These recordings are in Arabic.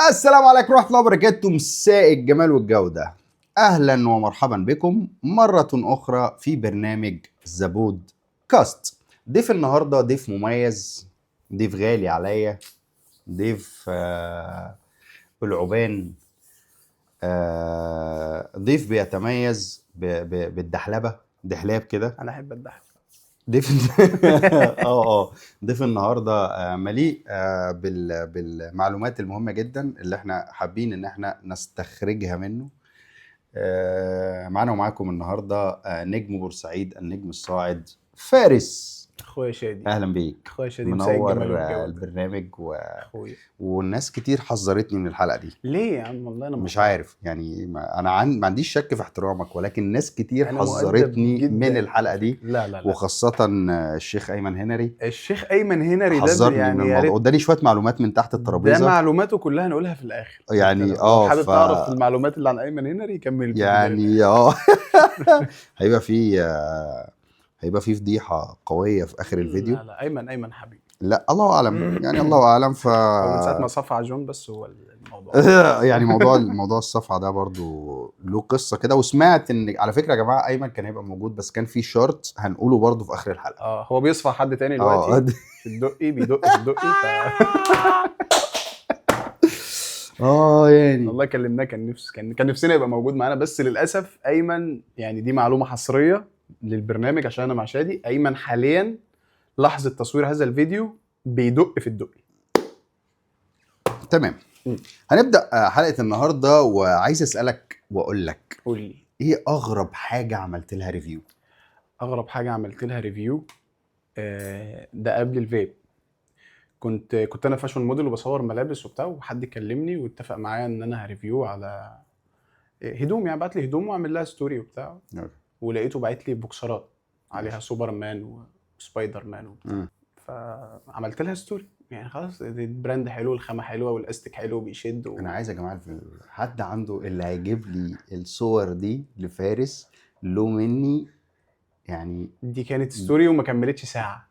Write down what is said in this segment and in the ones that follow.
السلام عليكم ورحمة الله وبركاته، مساء الجمال والجودة. أهلا ومرحبا بكم مرة أخرى في برنامج زبود كاست. ضيف النهاردة ضيف مميز، ضيف غالي عليا، ضيف العبان، ضيف بيتميز بالدحلبة، دحلاب كده. انا احب الدحلب. ضيف ضيف النهارده مليء بالمعلومات المهمه جدا اللي احنا حابين ان احنا نستخرجها منه. معانا ومعاكم النهارده نجم بورسعيد، النجم الصاعد فارس. اخويا شادي، اهلا بيك، اخويا شادي، مساء منور الجمال والجودة. البرنامج اخويا والناس كتير حذرتني من الحلقه دي. ليه يا عم؟ والله انا مش محترم. عارف يعني انا ما عنديش شك في احترامك، ولكن ناس كتير انا مؤدب حذرتني جدا من الحلقه دي، لا وخاصه الشيخ ايمن هنري الشيخ ايمن هنري ده حذرني من يعني يا الموضوع، ريت اداني شويه معلومات من تحت ده الترابيزه معلوماته كلها نقولها في الاخر. يعني أنت لو حابب تعرف المعلومات اللي عن ايمن هنري كمل الفيديو ده للآخر. يعني هيبقى في فضيحه قويه في اخر الفيديو. لا ايمن حبيبي. لا الله اعلم، يعني الله اعلم. هو من ساعه ما صفع جون بس هو الموضوع يعني موضوع الصفعه ده برضو له قصه كده. وسمعت ان على فكره يا جماعه ايمن كان هيبقى موجود، بس كان في شرط هنقوله برضو في اخر الحلقه. هو بيصفع حد تاني دلوقتي في الدقي، بيدق في الدقي يعني والله كلمناه، كان نفسنا يبقى موجود معانا، بس للاسف ايمن يعني دي معلومه حصريه للبرنامج عشان انا مع شادي. ايمن حاليا لحظه تصوير هذا الفيديو بيدق في الدقي. تمام. هنبدا حلقه النهارده، وعايز اسالك واقول لك قول لي ايه اغرب حاجه عملت لها ريفيو؟ اغرب حاجه عملت لها ريفيو. ده قبل الفيب. كنت انا فاشون موديل وبصور ملابس وبتاع، وحد كلمني واتفق معايا ان انا هريفيو على هدوم، يعني بعت لي هدوم واعمل لها ستوري وبتاع. ولقيته باعت لي بوكسرات عليها سوبر مان وسبايدر مان وبتاع. فعملت لها ستوري، يعني خلاص البراند حلو، الخامه حلوه، والاستيك حلو بيشد انا عايز يا جماعه حد عنده اللي هيجيب لي الصور دي لفارس له مني، يعني دي كانت ستوري وما كملتش ساعه.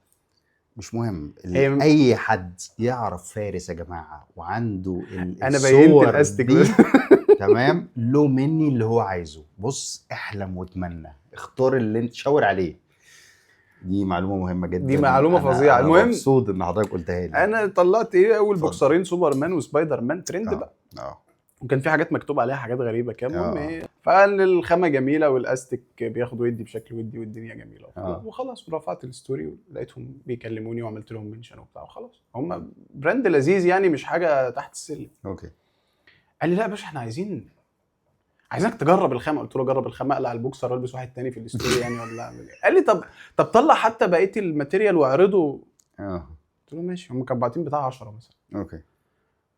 مش مهم. اي حد يعرف فارس يا جماعه وعنده انا بينت الصور الاستيك دي تمام، له مني اللي هو عايزه. بص احلم واتمنى، اختار اللي انت شاور عليه. دي معلومه مهمه جدا، دي معلومه فظيعه. المهم المهم مبسوط ان حضرتك قلتها لي. انا طلعت اول بوكسرين سوبر مان وسبايدر مان ترند بقى. وكان في حاجات مكتوب عليها حاجات غريبه كده. المهم فقال الخامه جميله والاستيك بياخد ويدي بشكل ودي والدنيا جميله وخلاص. ورفعت الستوري ولقيتهم بيكلموني وعملت لهم منشن وبتاع وخلاص. هم براند لذيذ يعني، مش حاجه تحت السلم. قال لي لا يا باشا احنا عايزك تجرب الخامه. قلت له جرب الخامه، اقلع البوكسر والبس واحد تاني في الستوري يعني ولا اعمل ايه؟ قال لي طب طلع حتى بقيه الماتيريال واعرضه. قلت له ماشي. هم كانوا باعتين بتاع 10 مثلا.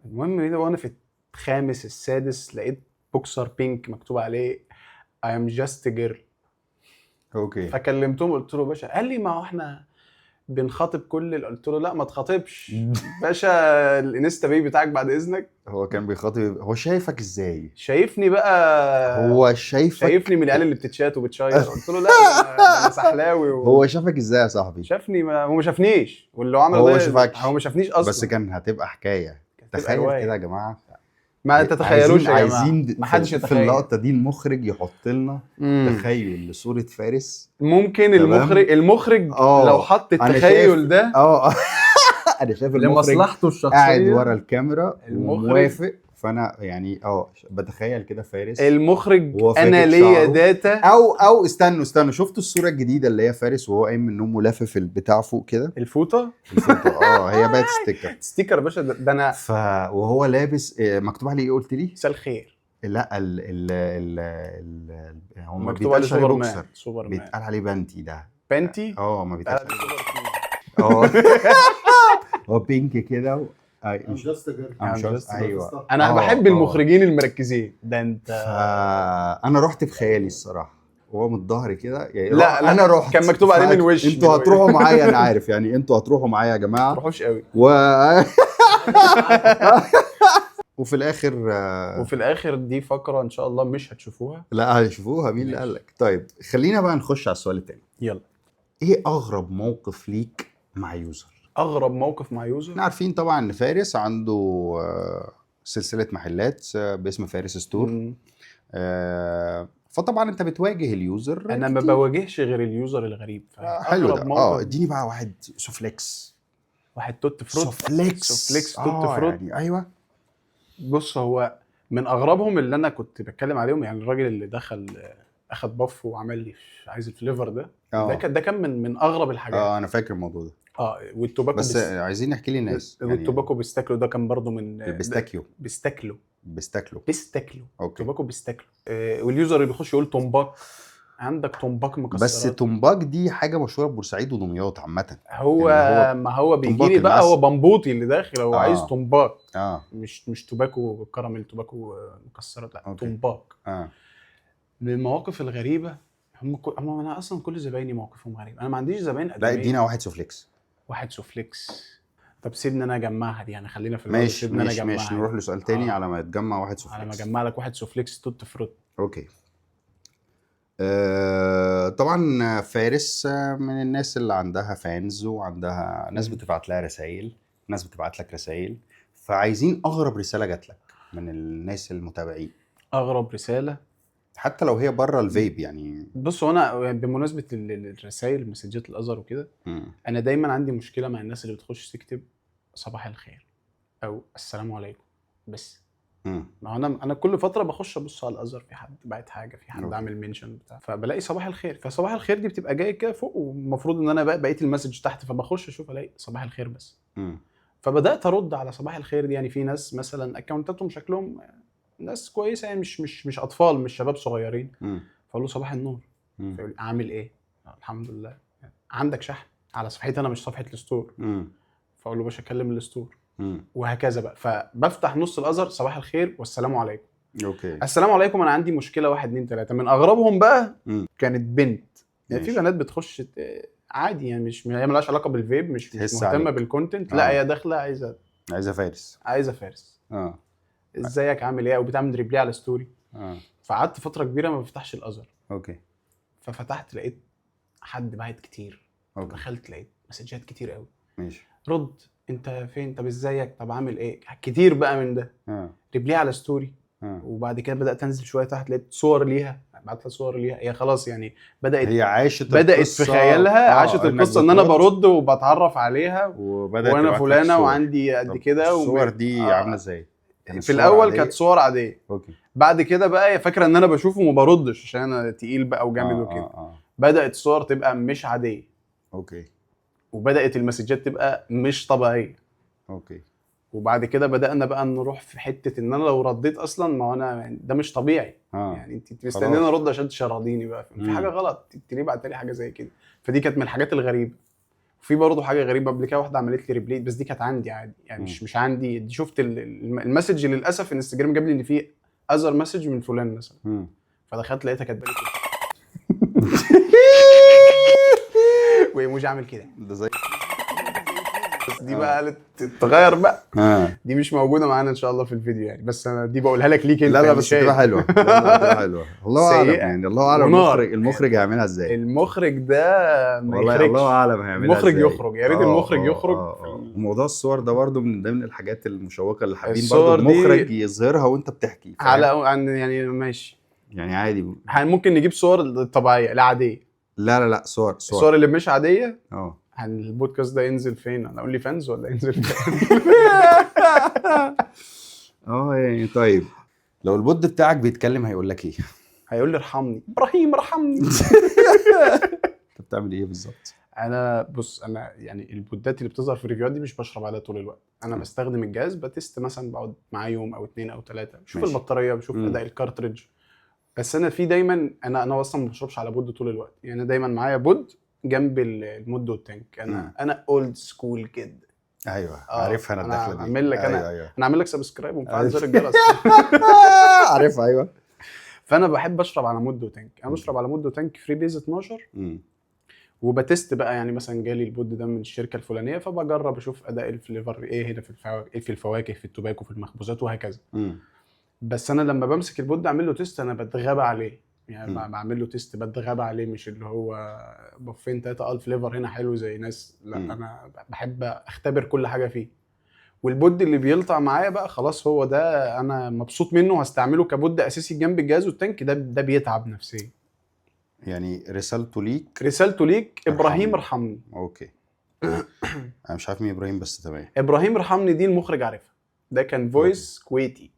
المهم وانا في الخامس السادس لقيت بوكسر بينك مكتوب عليه I am just a girl. فكلمتهم قلت له باشا. قال لي ما هو احنا بنخاطب كل قلت له لا ما تخاطبش باشا، الانستا باي بتاعك بعد اذنك. هو كان بيخاطب. هو شايفك ازاي؟ شايفني بقى. هو شايفني من العيال اللي بتتشات وبتشير. قلت له لا انا سحلاوي هو شافك ازاي يا صاحبي؟ شافني هو ما شافنيش، واللي عمله هو ما شافنيش اصلا. بس كان هتبقى حكايه. تخيل كده يا جماعه، ما تتخيلوش يا جماعه. عايزين ما حدش في اللقطه دي المخرج يحط لنا تخيل لصوره فارس. ممكن المخرج لو حط التخيل ده انا شايف المخرج لمصلحته الشخصيه قاعد ورا الكاميرا وموافق. فانا يعني بتخيل كده فارس المخرج انا ليا داتا او استنوا شفتوا الصوره الجديده اللي هي فارس وهو قايم من النوم ولافف البتاع فوق كده، الفوطه هي بقت ستيكر يا باشا. ده انا وهو لابس مكتوب عليه ايه قلت لي؟ مساء الخير. لا هو مكتوب عليه سوبر مان. بيتقال عليه بنتي. ده بنتي ما بيتقالش هو بينك كده ايوه. انا بحب المخرجين المركزين. ده انت انا رحت بخيالي الصراحه وهو من الظهر كده يعني. لا انا رحت كان مكتوب عليه من وش. انتوا هتروحوا معايا انا عارف يعني، انتوا هتروحوا معايا يا جماعه. ما تروحوش قوي وفي الاخر دي فقره ان شاء الله مش هتشوفوها. لا هتشوفوها. مين اللي قال لك؟ طيب خلينا بقى نخش على السؤال الثاني. يلا. ايه اغرب موقف ليك مع يوزر؟ اغرب موقف مع يوزر؟ احنا عارفين طبعا ان فارس عنده سلسله محلات باسم فارس ستور. مم. فطبعا انت بتواجه اليوزر انا ما كتير. بواجهش غير اليوزر الغريب. حلو فأغرب ده. موقف اديني بقى واحد سوفليكس. واحد توت فروت. سوفليكس. سوفليكس توت فروت. يعني ايوه. بص، هو من اغربهم اللي انا كنت بتكلم عليهم، يعني الراجل اللي دخل اخد باف وعمل لي عايز الفليفر ده. ده كان من اغرب الحاجات. انا فاكر الموضوع ده. والتوباكو بس عايزين نحكي لي الناس والتوباكو بيستاكلو ده كان برضو من البيستاكيو. بيستاكلو اوكي. توباكو بيستاكلو. واليوزر اللي بيخش يقول تومباك، عندك تومباك مكسرات. بس تومباك دي حاجه مشهوره في بورسعيد ودمياط عامه. هو يعني ما هو بيجي تومباك لي بقى، المعسل. هو بمبوطي اللي داخل، هو عايز تومباك. مش توباكو كراميل، توباكو مكسرات، لا تومباك. من المواقف الغريبه هم انا اصلا كل زبايني موقفهم غريب. انا ما عنديش زباين لا ادينا واحد سوفليكس. طب سيبني انا اجمعها دي، يعني خلينا في ماشي سيبني انا اجمعها. ماشي نروح لسؤال تاني على ما يتجمع واحد سوفليكس. على ما اجمع لك واحد سوفليكس توت فروت. اوكي. طبعا فارس من الناس اللي عندها فانز وعندها ناس بتبعت لها رسائل، ناس بتبعت لك رسائل، فعايزين اغرب رساله جات لك من الناس المتابعين. اغرب رساله حتى لو هي بره الفيب يعني. بص، هو انا بمناسبه الرسائل مسجات الازهر وكده، انا دايما عندي مشكله مع الناس اللي بتخش تكتب صباح الخير او السلام عليكم بس. ما انا كل فتره بخش ابص على الازهر، في حد بعت حاجه، في حد عامل منشن بتاع، فبلاقي صباح الخير. فصباح الخير دي بتبقى جايه كده فوق، والمفروض ان انا بقيت المسج تحت، فبخش اشوف الاقي صباح الخير بس. فبدات ارد على صباح الخير دي. يعني في ناس مثلا اكونتاتهم شكلهم ناس كويسه، يعني مش اطفال، مش شباب صغيرين. فاقول له صباح النور. فيقول عامل ايه؟ الحمد لله. عندك شحن؟ على صفحتي انا مش صفحه الستور. فاقول له باشا كلم الستور. وهكذا بقى. فبفتح نص الازهر صباح الخير والسلام عليكم. اوكي. السلام عليكم، انا عندي مشكله 1 2 3. من اغربهم بقى كانت بنت. يعني في بنات بتخش عادي، يعني مش هي مالهاش علاقه بالفيب، مش مهتمه بالكونتنت. لا هي داخله عايزه فارس. ازيك عامل ايه؟ وبتعمل ريبلاي على ستوري. فقعدت فتره كبيره ما بفتحش الازهر. اوكي. ففتحت لقيت حد بعت كتير. دخلت لقيت مسجات كتير قوي. ماشي. رد، انت فين؟ طب ازيك؟ طب عامل ايه؟ كتير بقى من ده. ريبلاي على ستوري. وبعد كده بدات انزل شويه تحت، لقيت صور ليها، بعت لها صور ليها. هي خلاص يعني بدات في خيالها عاشت القصه ان انا برد وبتعرف عليها وانا فلانه وعندي قد كده. الصور دي عامله ازاي؟ يعني في الاول كانت صور عاديه. اوكي. بعد كده بقى هي فاكره ان انا بشوفه وما بردش عشان انا تقيل بقى وجامد وكده. بدات الصور تبقى مش عاديه. اوكي. وبدات المسجات تبقى مش طبيعيه. اوكي. وبعد كده بدأنا بقى نروح في حتة ان انا لو رديت اصلا، ما انا ده مش طبيعي. يعني انت مستنيني ارد عشان تشرديني بقى، في حاجة غلط. انت ليه بعت لي حاجة زي كده؟ فدي كانت من الحاجات الغريبة. وفي برضه حاجة غريبة قبل كده، واحدة عملت لي ريبليت، بس دي كانت عندي عادي يعني. مش عندي دي. شفت المسج للاسف انستجرام جاب لي ان في اذر مسج من فلان مثلا. فدخلت لقيتها كاتبه لي كده وايموجي عامل كده. ده زي دي بقى قالت تتغير بقى. دي مش موجوده معانا ان شاء الله في الفيديو يعني، بس انا دي بقولها لك ليك انت. لا بس تبقى حلوه. الله اعلم يعني. الله اعلم المخرج هيعملها ازاي. المخرج ده الله اعلم هيعملها ازاي. المخرج يخرج، يا ريت المخرج يخرج. وموضوع الصور ده برضو من ضمن الحاجات المشوقه اللي حابين برضو المخرج يظهرها وانت بتحكي على يعني ماشي يعني عادي. ممكن نجيب صور طبيعيه العاديه. لا صور اللي مش عاديه. البودكاست ده ينزل فين؟ انا اقول لي فانز ولا ينزل فين؟ يعني طيب لو البود بتاعك بيتكلم هيقول لك ايه؟ هيقول لي ارحمني ابراهيم ارحمني. انت بتعمل ايه بالظبط؟ انا بص، انا يعني البودات اللي بتظهر في الريفيوهات دي مش بشرب عليها طول الوقت. انا بستخدم الجهاز بتست مثلا، بقعد معاه يوم او 2 أو 3، بشوف البطاريه، بشوف اداء الكارتريدج. بس انا في دايما انا اصلا ما بشربش على بود طول الوقت. يعني دايما معايا بود جنب المود والتانك. انا اولد سكول كده. ايوه عارفها انا الدخله دي. اعمل لك انا اعمل لك سبسكرايب ومفعل زر الجرس. عارفها ايوه. فانا بحب اشرب على مود وتانك. انا بشرب على مود وتانك فري بيز 12. وبتست بقى، يعني مثلا جالي البود ده من الشركه الفلانيه، فبجرب اشوف اداء الفليفر ايه هنا في الفواكه، في التوباكو، في المخبوزات وهكذا. بس انا لما بمسك البود اعمل له تيست، انا بتغابى عليه. يعني بعمل له تيست بتغابى عليه، مش اللي هو بفين 3 الفليفر هنا حلو زي ناس. لا انا بحب اختبر كل حاجه فيه. والبود اللي بيلطع معايا بقى خلاص هو ده انا مبسوط منه وهستعمله كبود اساسي جنب الجهاز والتانك ده بيتعب نفسيا. يعني رسالته ليك رسالته ليك ابراهيم ارحمني. ارحمني. اوكي. انا مش عارف مين ابراهيم بس تمام. ابراهيم ارحمني دي المخرج عارفها، ده كان فويس كويتي.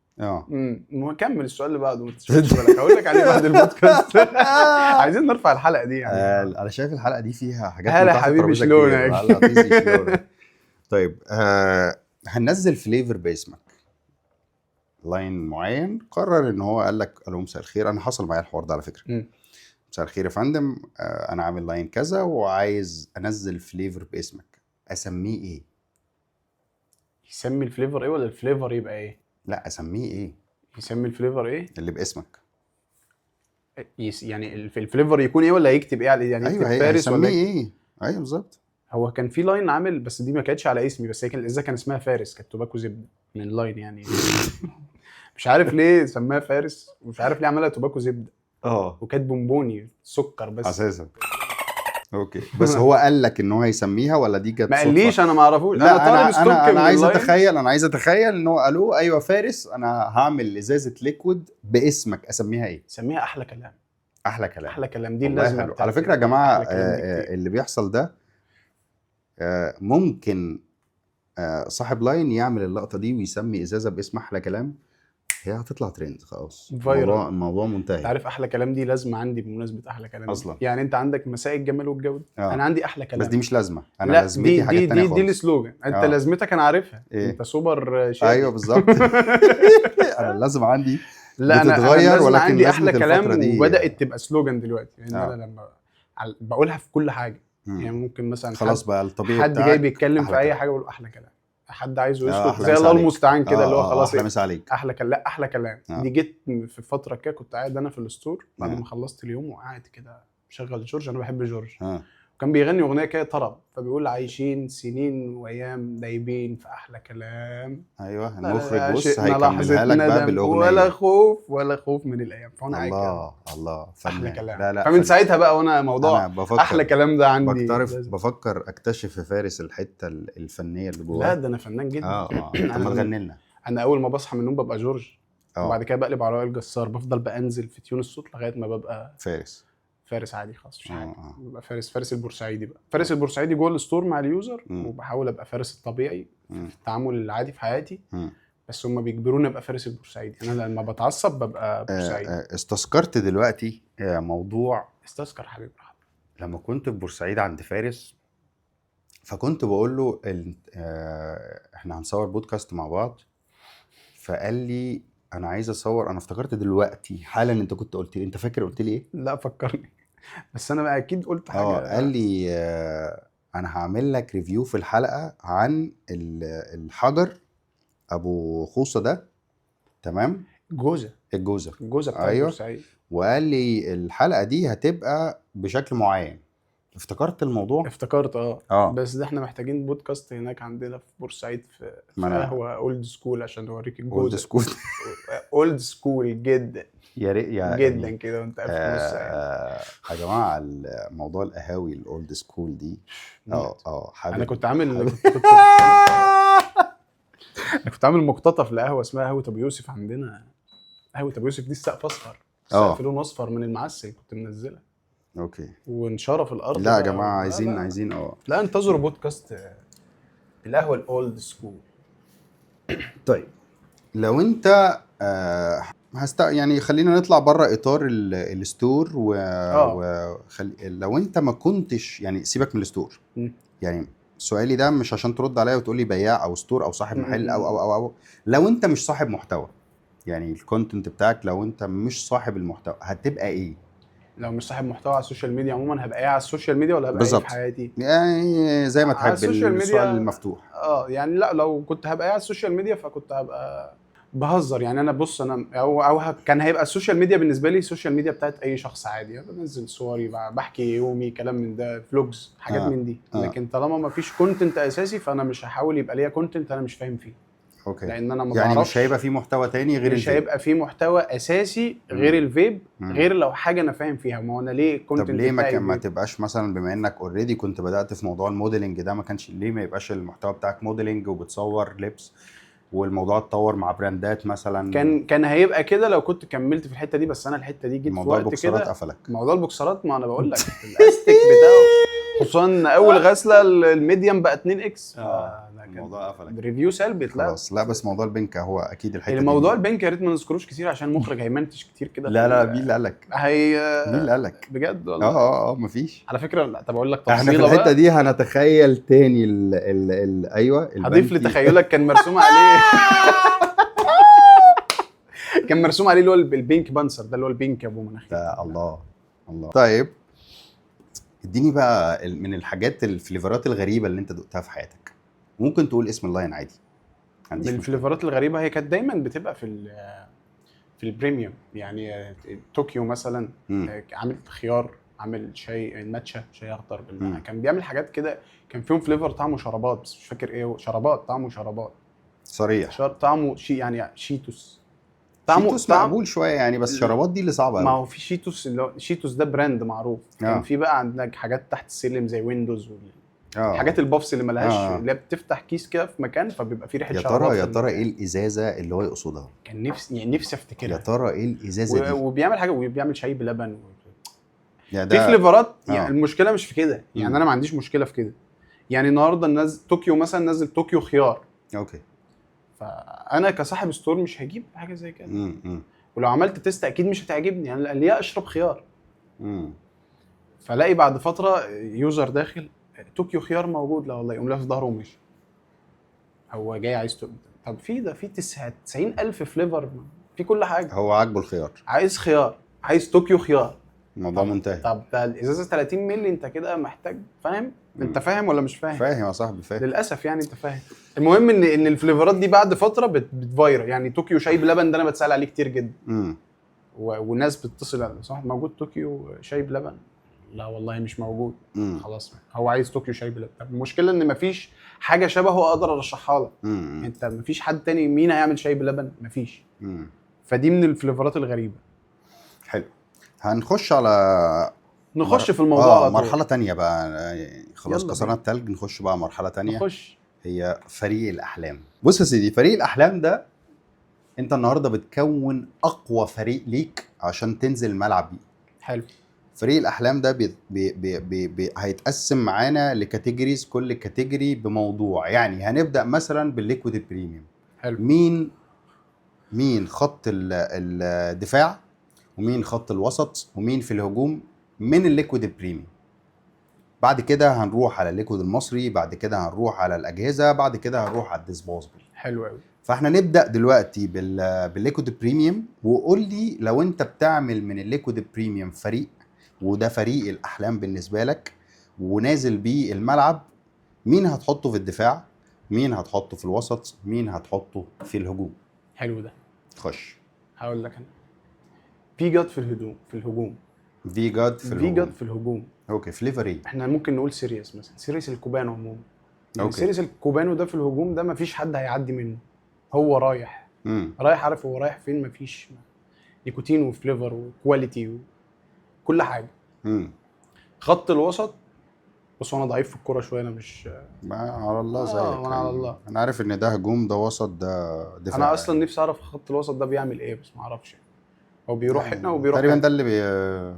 نكمل السؤال اللي بعده، ما تشغلش بالك هقول لك عليه بعد البودكاست. عايزين نرفع الحلقه دي يعني. انا شايف الحلقه دي فيها حاجات هلا من تحت حبيبي الترابيزه شلونك؟ كتير. هلا تيزي شلونك؟ طيب هننزل فليفر باسمك، لاين معين قرر ان هو قال لك الو مساء الخير. انا حصل معايا الحوار ده على فكره. مساء الخير يا فندم، انا عامل لاين كذا وعايز انزل فليفر باسمك، اسميه ايه؟ يسمي الفليفر ايه ولا الفليفر يبقى ايه؟ لا اسميه ايه؟ يسمي الفليفر ايه اللي باسمك. يعني الفليفر يكون ايه ولا يكتب ايه عليه؟ يعني يكتب ايوه فارس ولا ايه؟ ايوه بالظبط. هو كان في لاين عامل بس دي ما كانتش على اسمي، بس هي كان الازازه كان اسمها فارس، كانت توباكو زبده من اللاين يعني. مش عارف ليه سماها فارس ومش عارف ليه عملها توباكو زبده. وكانت بونبوني سكر بس اساسا. اوكي بس هو قال لك ان هو هيسميها ولا دي جت ما صدفه؟ قاليش، انا ما اعرفوش. لا انا طالب ستوك انا من عايز اللاين. عايز اتخيل ان هو قالوا ايوه فارس انا هعمل ازازه ليكويد باسمك، اسميها ايه؟ سميها احلى كلام. احلى كلام. احلى كلام دي والله اللازمه حلو. على فكره يا جماعه اللي بيحصل ده ممكن صاحب لاين يعمل اللقطه دي ويسمي ازازه باسم احلى كلام، هي هتطلع ترند خلاص. الموضوع منتهي. انت عارف احلى كلام دي لازمه عندي بمناسبه احلى كلام اصلا يعني انت عندك مساء الجمال والجوده. انا عندي احلى كلام بس دي مش لازمه. انا لا لازمتي حاجات تانية خالص. دي السلوجان. انت لازمتك انا عارفها. إيه؟ انت سوبر شادي. ايوه بالظبط. انا اللازم عندي لا بتتغير، أنا ولكن عندي احلى كلام وبدات تبقى سلوجان دلوقتي يعني. انا لما بقولها في كل حاجه يعني ممكن مثلا خلاص بقى الطبيعي حد جاي بيتكلم في اي حاجه بقول احلى كلام. حد عايزه يسكت زي الله المستعان كده اللي هو خلاص احلى مسا عليك. احلى كلام. لا احلى كلام دي جيت في فتره كده كنت قاعد انا في الستور بعد ما خلصت اليوم وقاعد كده مشغل جورج. انا بحب جورج. وكان بيغني اغنيه كده طرب فبيقول عايشين سنين وايام دايبين في احلى كلام. ايوه المخرج بص هيكملها لك بقى بالاغنيه ولا خوف من الايام. فانا الله احلى كلام. لا فمن ساعتها بقى وانا موضوع احلى كلام ده عندي. بفكر اكتشف في فارس الحته الفنيه اللي جواه. لا ده انا فنان جدا. طب ما تغني لنا. انا اول ما بصحى من النوم ببقى جورج وبعد كده بقلب على وائل جسار. بفضل بقى انزل في تيون الصوت لغايه ما ببقى فارس عادي خلاص مش حاجه. ببقى فارس البورسعيدي بقى. فارس البورسعيدي جوه الستور مع اليوزر وبحاول ابقى فارس الطبيعي في التعامل العادي في حياتي. بس هم بيجبروني ابقى فارس البورسعيدي. انا لما بتعصب ببقى بورسعيدي. استذكرت دلوقتي موضوع. استذكر حبيبي. لما كنت في بورسعيد عند فارس فكنت بقول له احنا هنصور بودكاست مع بعض، فقال لي انا عايز اصور. انا افتكرت دلوقتي حالا انت كنت قلت لي، انت فاكر قلت لي ايه؟ لا فكرني. بس انا بقى اكيد قلت حاجه. قال لي انا هعمل لك ريفيو في الحلقه عن الحجر ابو خوصه ده. تمام. الجوزه بتاع بورسعيد. وقال لي الحلقه دي هتبقى بشكل معين. افتكرت الموضوع. بس ده احنا محتاجين بودكاست هناك عندنا في بورسعيد في قهوه اولد سكول عشان اوريك الجوزه. اولد سكول جدا يا ريت جدا كده وانت في نص يا جماعه الموضوع القهاوي الاولد سكول دي حبيبي. انا كنت عامل كنت عامل مقتطف لقهوه اسمها قهوه ابو يوسف عندنا. قهوه ابو يوسف دي السقف اصفر، السقف لونه اصفر من المعسل كنت منزلها. اوكي. وانشرف الارض. لا يا جماعه عايزين لا انتظروا بودكاست القهوه الاولد سكول. طيب لو انت يعني خلينا نطلع بره اطار الستور لو انت ما كنتش يعني سيبك من الستور. يعني سؤالي ده مش عشان ترد عليا وتقول لي بياع او ستور او صاحب محل او لو انت مش صاحب محتوى، يعني الكونتنت بتاعك لو انت مش صاحب المحتوى هتبقى ايه؟ لو مش صاحب محتوى على السوشيال ميديا عموما هبقى ايه على السوشيال ميديا ولا هبقى ايه في حياتي؟ يعني زي ما تحب. السؤال المفتوح. يعني لا لو كنت هبقى ايه على السوشيال ميديا فكنت هبقى بهزر يعني. انا بص انا او كان هيبقى السوشيال ميديا بالنسبه لي السوشيال ميديا بتاعت اي شخص عادي. يعني بنزل صوري بحكي يومي كلام من ده فلوجز حاجات من دي. لكن طالما ما فيش كونتنت اساسي فانا مش هحاول يبقى ليا كونتنت انا مش فاهم فيه. اوكي. لان انا ما يعني بعرفش، مش هيبقى في محتوى تاني غير مش الفيب. هيبقى في محتوى اساسي غير الفيب، مم. غير لو حاجه انا فاهم فيها. ما هو انا ليه الكونتنت طب ليه بتاعي ما فيب؟ تبقاش مثلا، بما انك اوريدي كنت بدأت في موضوع الموديلنج ده، ما كانش ليه ما يبقاش المحتوى بتاعك موديلنج وبتصور لبس، والموضوع اتطور مع براندات مثلا؟ كان هيبقى كده لو كنت كملت في الحته دي، بس انا الحته دي جيت في موضوع وقت البوكسرات كده. قفلك. موضوع البوكسرات، ما انا بقول لك الاستيك بتاعه، خصوصا اول غسله الميديم بقى 2 اكس، الموضوع قفلك ريفيو سلبي. خلاص. لا بس موضوع البنك هو اكيد الحته الموضوع دي. البنك يا ريت ما نذكروش كتير عشان المخرج هيمنتج كتير كده. لا مين اللي قالك؟ مين اللي قالك؟ بجد والله. مفيش. على فكره، لا طب اقول لك احنا في تفصيله الحته بقى. دي هنتخيل تاني ايوه هضيف البنكي. لتخيلك كان مرسوم عليه كان مرسوم عليه اللي هو البينك بانسر ده، اللي هو البينك ابو مناخير ده. الله. طيب اديني بقى من الحاجات الفليفرات الغريبه اللي انت دقتها في حياتك. ممكن تقول اسم اللاين عادي، من الفليفرات الغريبه هي كانت دايما بتبقى في البريميوم. يعني طوكيو مثلا عامل خيار، عامل شاي ماتشا، شاي اخضر بالماء، كان بيعمل حاجات كده، كان فيهم فليفر طعمه شرابات بس مش فاكر ايه. شرابات، طعمه شرابات صريح. طعمه يعني شيتوس. شيتوس مقبول شويه يعني، بس شرابات دي اللي صعبه قوي. ما هو في شيتوس، اللي هو شيتوس ده براند معروف. كان في بقى عندك حاجات تحت السلم زي ويندوز حاجات البافس اللي ملهاش اللي بتفتح كيس كده في مكان فبيبقى فيه ريحه شرابات. يا ترى ايه الازازه اللي هو يقصدها؟ كان نفسي افتكرها. يا ترى ايه الازازه دي؟ وبيعمل حاجه، وبيعمل شاي بلبن يعني في فليفرات. يعني المشكله مش في كده، يعني انا ما عنديش مشكله في كده. يعني النهارده الناس طوكيو مثلا نزل طوكيو خيار، اوكي، فانا كصاحب ستور مش هجيب حاجه زي كده. ولو عملت تيست اكيد مش هتعجبني، يعني ليه اشرب خيار؟ فلاقي بعد فتره يوزر داخل طوكيو خيار موجود، لا والله، يقوم لافف ظهره ومشي. هو جاي عايز طب في 90,000 فليفر في كل حاجه. هو عاجبه الخيار، عايز خيار، عايز طوكيو خيار، الموضوع منتهي. طب ده الازازه 30 مللي، انت كده محتاج فاهم. انت فاهم ولا مش فاهم؟ فاهم يا صاحبي، فاهم للاسف. يعني انت فاهم. المهم ان الفليفرات دي بعد فتره بتفايرل. يعني طوكيو شاي بلبن ده انا بتسال عليه كتير جدا. والناس بتتصل على صح موجود طوكيو شاي بلبن؟ لا والله مش موجود. خلاص، هو عايز طوكيو شاي بلبن. طب المشكله ان مفيش حاجه شبهه اقدر ارشحها لك. انت مفيش حد تاني مين هيعمل شاي بلبن؟ مفيش. فدي من الفليفرات الغريبه. حلو. هنخش على في الموضوع على طول. مرحله تانية بقى. خلاص كسرنا التلج، نخش بقى مرحله تانية. هي فريق الاحلام. بص يا سيدي، فريق الاحلام ده انت النهارده بتكون اقوى فريق ليك عشان تنزل الملعب بيه. حلو. فريق الاحلام ده هيتقسم معانا لكاتيجوريز، كل كاتيجوري بموضوع. يعني هنبدا مثلا بالليكويد بريميوم. حلو. مين خط الدفاع، ومين خط الوسط، ومين في الهجوم من الليكويد بريميوم. بعد كده هنروح على الليكويد المصري، بعد كده هنروح على الاجهزه، بعد كده هنروح على الديسبوزبل. حلو قوي. فاحنا نبدا دلوقتي بالليكويد بريميوم. وقول لي لو انت بتعمل من الليكويد بريميوم فريق، وده فريق الاحلام بالنسبه لك، ونازل بيه الملعب، مين هتحطه في الدفاع، مين هتحطه في الوسط، مين هتحطه في الهجوم؟ حلو ده. خش. هقول لك انا فيجاد في الهجوم. فيجاد في الهجوم. اوكي. فليفر ايه؟ احنا ممكن نقول سيريس مثلا، سيريس الكوبانو عموما. يعني سيريس الكوبانو ده في الهجوم ده مفيش حد هيعدي منه. هو رايح عارف هو رايح فين. مفيش نيكوتين وفليفر وكواليتي وكل حاجه. خط الوسط، بس انا ضعيف في الكوره شويه، انا مش على الله زيك. انا على الله. انا عارف ان ده هجوم، ده وسط، ده دفاع. انا اصلا نفسي اعرف خط الوسط ده بيعمل ايه، بس ما اعرفش. هو بيروح هنا وبيروح تقريبا ده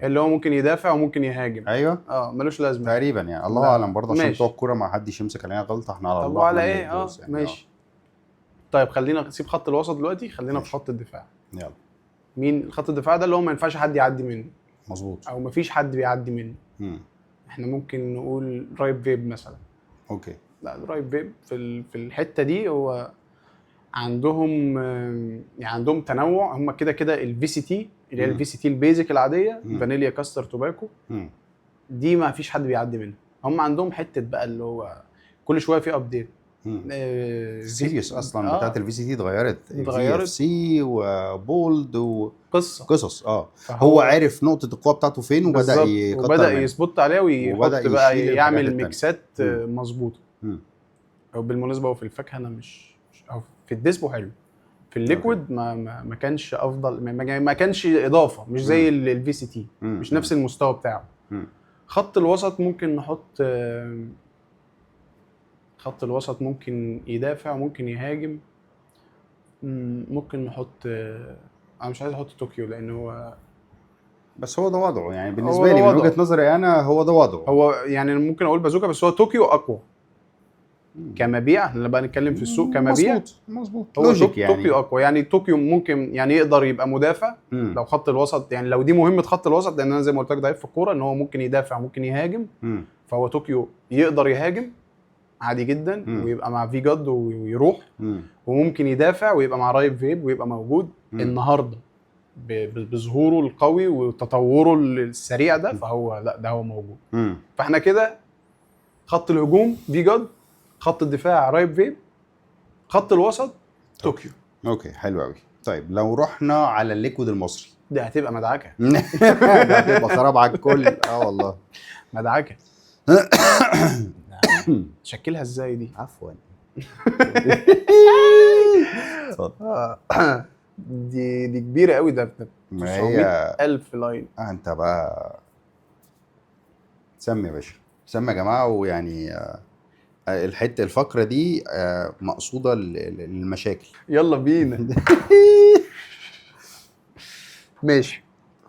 اللي هو ممكن يدافع وممكن يهاجم. ايوه. ملوش لازمه تقريبا يعني. الله اعلم برضه، عشان بتوع الكوره ما حدش يمسك علينا غلطه. احنا على الله. طب على ايه؟ يعني ماشي. طيب خلينا نسيب خط الوسط دلوقتي، خلينا في خط الدفاع. يلا. مين خط الدفاع ده؟ اللي هو ما ينفعش حد يعدي منه. مظبوط. او ما فيش حد بيعدي منه. احنا ممكن نقول رايب فيب مثلا. اوكي. لا، رايب فيب في الحته دي هو عندهم يعني عندهم تنوع. هم كده الفي سي تي اللي هي الفي سي تي البيزك العاديه، فانيليا كاستر توباكو، دي ما فيش حد بيعدي منها. هم عندهم حته بقى اللي هو كل شويه في ابديت. سيريس اصلا بتاعت الفي سي تي اتغيرت في اف سي وبولد وقصص. هو عارف نقطه القوه بتاعته فين، وبدا يظبط عليها ويحط بقى يعمل ميكسات مظبوطه. بالمناسبه هو في الفاكهه انا مش أو في الديسبو حلو، في الليكويد ما كانش افضل، ما كانش اضافه، مش زي الفي سي تي، مش نفس المستوى بتاعه. خط الوسط ممكن نحط، خط الوسط ممكن يدافع وممكن يهاجم. ممكن نحط، انا مش عايز احط طوكيو لان هو، بس هو ده وضعه يعني بالنسبه لي، من وجهه نظري انا هو ده وضعه. هو يعني ممكن اقول بازوكا، بس هو طوكيو اقوى كمبيع. احنا بقى نتكلم في السوق كمبيع. مظبوط هو لوجيك يعني. طوكيو اقوى، يعني طوكيو ممكن يعني يقدر يبقى مدافع لو خط الوسط، يعني لو دي مهمه خط الوسط، لان انا زي ما قلت لك ضعيف في الكوره ان هو ممكن يدافع ممكن يهاجم. فهو طوكيو يقدر يهاجم عادي جدا ويبقى مع فيجاد ويروح، وممكن يدافع ويبقى مع رايف فيب ويبقى موجود. النهارده بظهوره القوي وتطوره السريع ده، فهو لا ده هو موجود. فاحنا كده خط الهجوم فيجاد، خط الدفاع رايف فيب، خط الوسط طوكيو. اوكي حلو قوي. طيب لو رحنا على الليكويد المصري ده هتبقى مدعكه. ده هتبقى خراب على الكل. والله مدعكه. شكلها ازاي دي؟ عفوا. دي كبيره قوي، ده 900,000 لاين. انت بقى سمي يا باشا، سمي يا جماعه. ويعني الفقره دي مقصوده للمشاكل. يلا بينا. ماشي.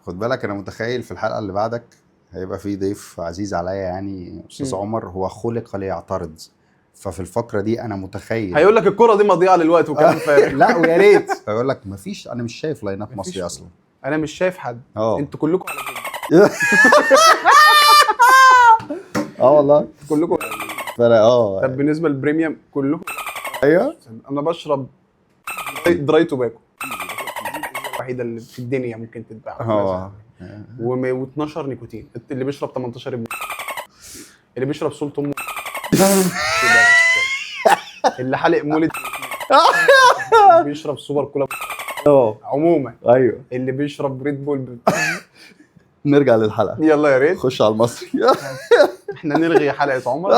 خد بالك انا متخيل في الحلقه اللي بعدك هيبقى في ضيف عزيز عليا يعني استاذ عمر، هو خلق ليعترض. ففي الفقره دي انا متخيل هيقول لك الكره دي مضيعه للوقت وكلام فارغ. لا ويا ريت. هيقول لك مفيش، انا مش شايف لاينات مصري اصلا. انا مش شايف حد. انتوا كلكم على كده. والله كلكم. فانا طب بالنسبه للبريميوم كلكم. ايوه انا بشرب دراي توباكو الوحيده اللي في الدنيا ممكن تتباع. و12 نيكوتين. اللي بيشرب 18 ابن، اللي بيشرب سولت امه، اللي حالق مولد، بيشرب سوبر كولا عموما. ايوه اللي بيشرب ريد بول. نرجع للحلقه. يلا يا ريت خش على المصري. احنا نلغي حلقه عمر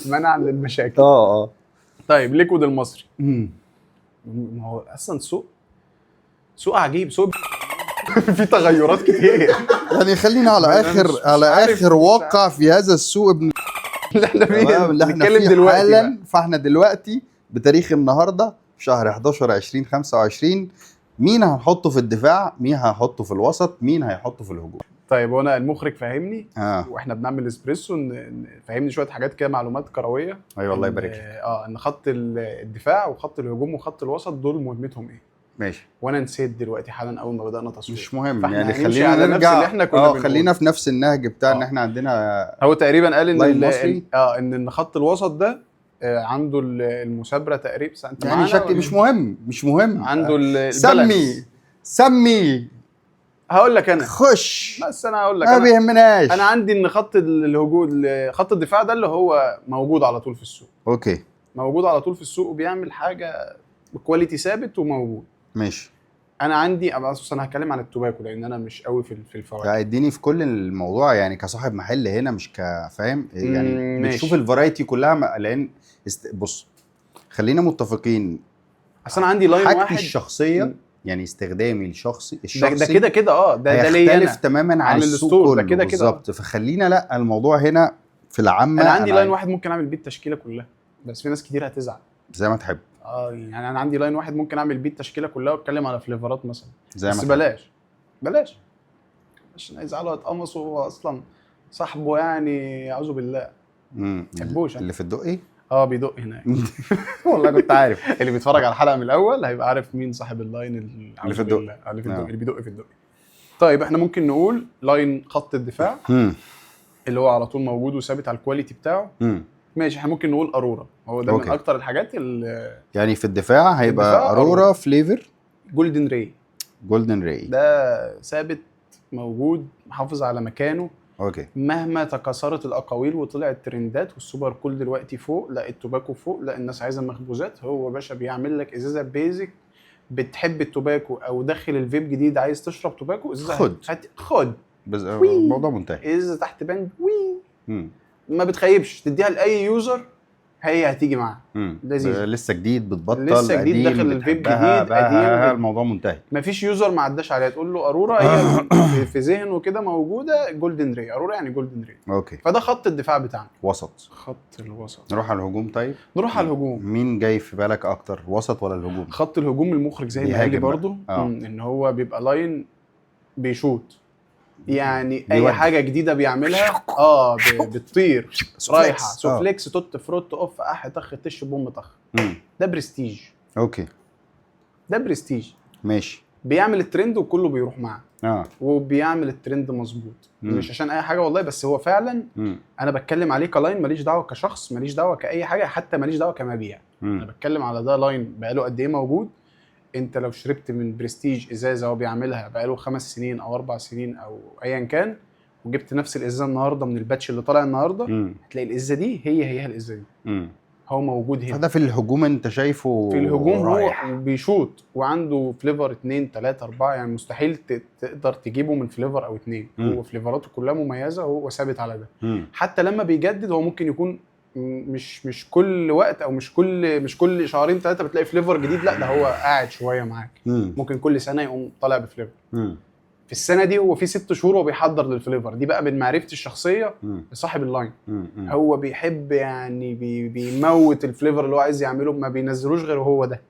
منعا للمشاكل. طيب ليكويد المصري. ما هو اصلا سوق عجيب، سوق في تغيرات كتير. يعني خلينا على اخر واقع في هذا السوق اللي احنا بنتكلم دلوقتي حالا. فاحنا دلوقتي بتاريخ النهارده في شهر 11 2025. مين هنحطه في الدفاع؟ مين هنحطه في الوسط؟ مين هيحطه في الهجوم؟ طيب وانا المخرج فهمني واحنا بنعمل اسبريسو فهمني شويه حاجات كده، معلومات كرويه. ايوه الله يبارك لك. ان خط الدفاع وخط الهجوم وخط الوسط دول مهمتهم ايه؟ ماشي. وانا نسيت دلوقتي حالا اول ما بدانا تصوير. مش مهم يعني، خلينا نرجع. خلينا في نفس النهج بتاع ان احنا عندنا. هو تقريبا قال ان ان خط الوسط ده عنده المثابره تقريبا. يعني شكل مش مهم عنده سمي هقول لك انا خش. بس انا هقول لك ما بيهمناش. انا عندي ان خط الهجوم، خط الدفاع ده اللي هو موجود على طول في السوق. اوكي. موجود على طول في السوق وبيعمل حاجه بكواليتي ثابت وموجود. ماشي. انا عندي انا هتكلم عن التوباكو لان انا مش قوي في الفواكه. اديني في كل الموضوع يعني كصاحب محل هنا، مش كفاهم يعني. بتشوف الفرايتي كلها لان بص خلينا متفقين. اصل انا عندي لاين واحد. حاجتي الشخصيه يعني استخدامي الشخصي ده كده ده ليا يختلف تماما عن السوق كله. ده كده بالظبط. فخلينا لا الموضوع هنا في العامه. انا عندي لاين واحد ممكن اعمل بيه التشكيله كلها، بس في ناس كتير هتزعل. زي ما تحب. يعني انا عندي لاين واحد ممكن اعمل بيه التشكيله كلها واتكلم على فليفرات مثلا. زي بس بلاش عشان يزعلوا يتقمصوا. هو اصلا صاحبه يعني اعوذ بالله ما تحبوش اللي في الدقي. بيدق هناك. والله كنت عارف. اللي بيتفرج على الحلقه من الاول هيبقى عارف مين صاحب اللاين اللي في الدق. اللي بيدق في الدق. طيب احنا ممكن نقول لاين خط الدفاع اللي هو على طول موجود وثابت على الكواليتي بتاعه. ماشي. احنا ممكن نقول ارورا. هو ده من اكتر الحاجات اللي يعني في الدفاع هيبقى ارورا فليفر جولدن راي. ده ثابت موجود محافظ على مكانه. اوكي. مهما تكاثرت الاقاويل وطلعت ترندات والسوبر كول دلوقتي فوق، لا التوباكو فوق، لا الناس عايزه مخبوزات، هو باشا بيعمل لك ازازه بيزك. بتحب التوباكو او داخل الفيب جديد عايز تشرب توباكو، ازازه خد الموضوع منتهي. ازازه تحت بند ما بتخيبش، تديها لاي يوزر هي هتيجي معاه. لذيذ. لسه جديد بتبطل، لسه جديد داخل الفيب جديد قديم، الموضوع منتهي. مفيش يوزر ما عداش عليها. تقول له ارورا هي في ذهنه كده موجوده جولدن ري، ارورا يعني جولدن ري. اوكي. فده خط الدفاع بتاعنا. وسط. خط الوسط. نروح على الهجوم. طيب نروح على الهجوم. مين جاي في بالك اكتر، وسط ولا الهجوم؟ خط الهجوم المخرج زي ما قال لي برضه ان هو بيبقى لاين بيشوط، يعني اي حاجه جديده بيعملها بتطير رايحه سوفليكس توت فروت اوف طخ تش بوم طخ. ده برستيج. اوكي. ده برستيج ماشي. بيعمل الترند وكله بيروح معاه. وبيعمل الترند مظبوط. مش عشان اي حاجه والله، بس هو فعلا انا بتكلم عليه كلاين، ماليش دعوه كشخص، ماليش دعوه كاي حاجه، حتى ماليش دعوه كمبيع. انا بتكلم على ده لاين بقاله قد ايه موجود. انت لو شربت من برستيج ازازه هو بيعملها بقاله 5 سنين او 4 سنين او ايا كان، وجبت نفس الازازه النهارده من الباتش اللي طالع النهارده، هتلاقي الازازه دي هي الازازه دي. هو موجود هنا. هذا في الهجوم انت شايفه في الهجوم رايح. هو بيشوط وعنده فليفر 2 3 4، يعني مستحيل تقدر تجيبه من فليفر او 2. هو فليفراته كلها مميزه وهو ثابت على ده. حتى لما بيجدد هو ممكن يكون مش كل وقت او مش كل شهرين 3 بتلاقي فليفر جديد، لا ده هو قاعد شويه معاك. ممكن كل سنه يقوم طالع بفليفر. في السنه دي هو في 6 شهور وهو بيحضر للفليفر دي بقى من معرفتي الشخصيه لصاحب اللاين. هو بيحب يعني بيموت الفليفر اللي هو عايز يعمله، ما بينزلوش غير هو ده.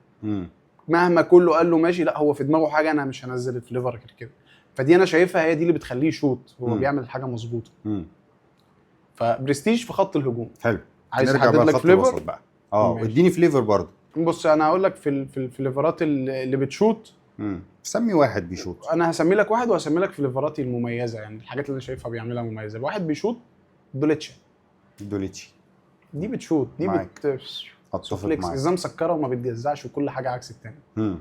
مهما كله قال له ماشي، لا هو في دماغه حاجه انا مش هنزل الفليفر غير كده. فدي انا شايفها هي دي اللي بتخليه يشوط، هو بيعمل الحاجه مظبوطه. فبرستيج في خط الهجوم. حلو. عايز احدد لك فليفر بقى. اديني فليفر برضه. بص انا هقول لك في الفليفرات اللي بتشوت. سمي واحد بيشوط. انا هسمي لك واحد وهسمي لك فليفراتي المميزه، يعني الحاجات اللي انا شايفها بيعملها مميزه. الواحد بيشوط دوليتشي دي بتشوط، دي سوفليكس ازازه مسكره وما بتجزعش وكل حاجه عكس الثاني.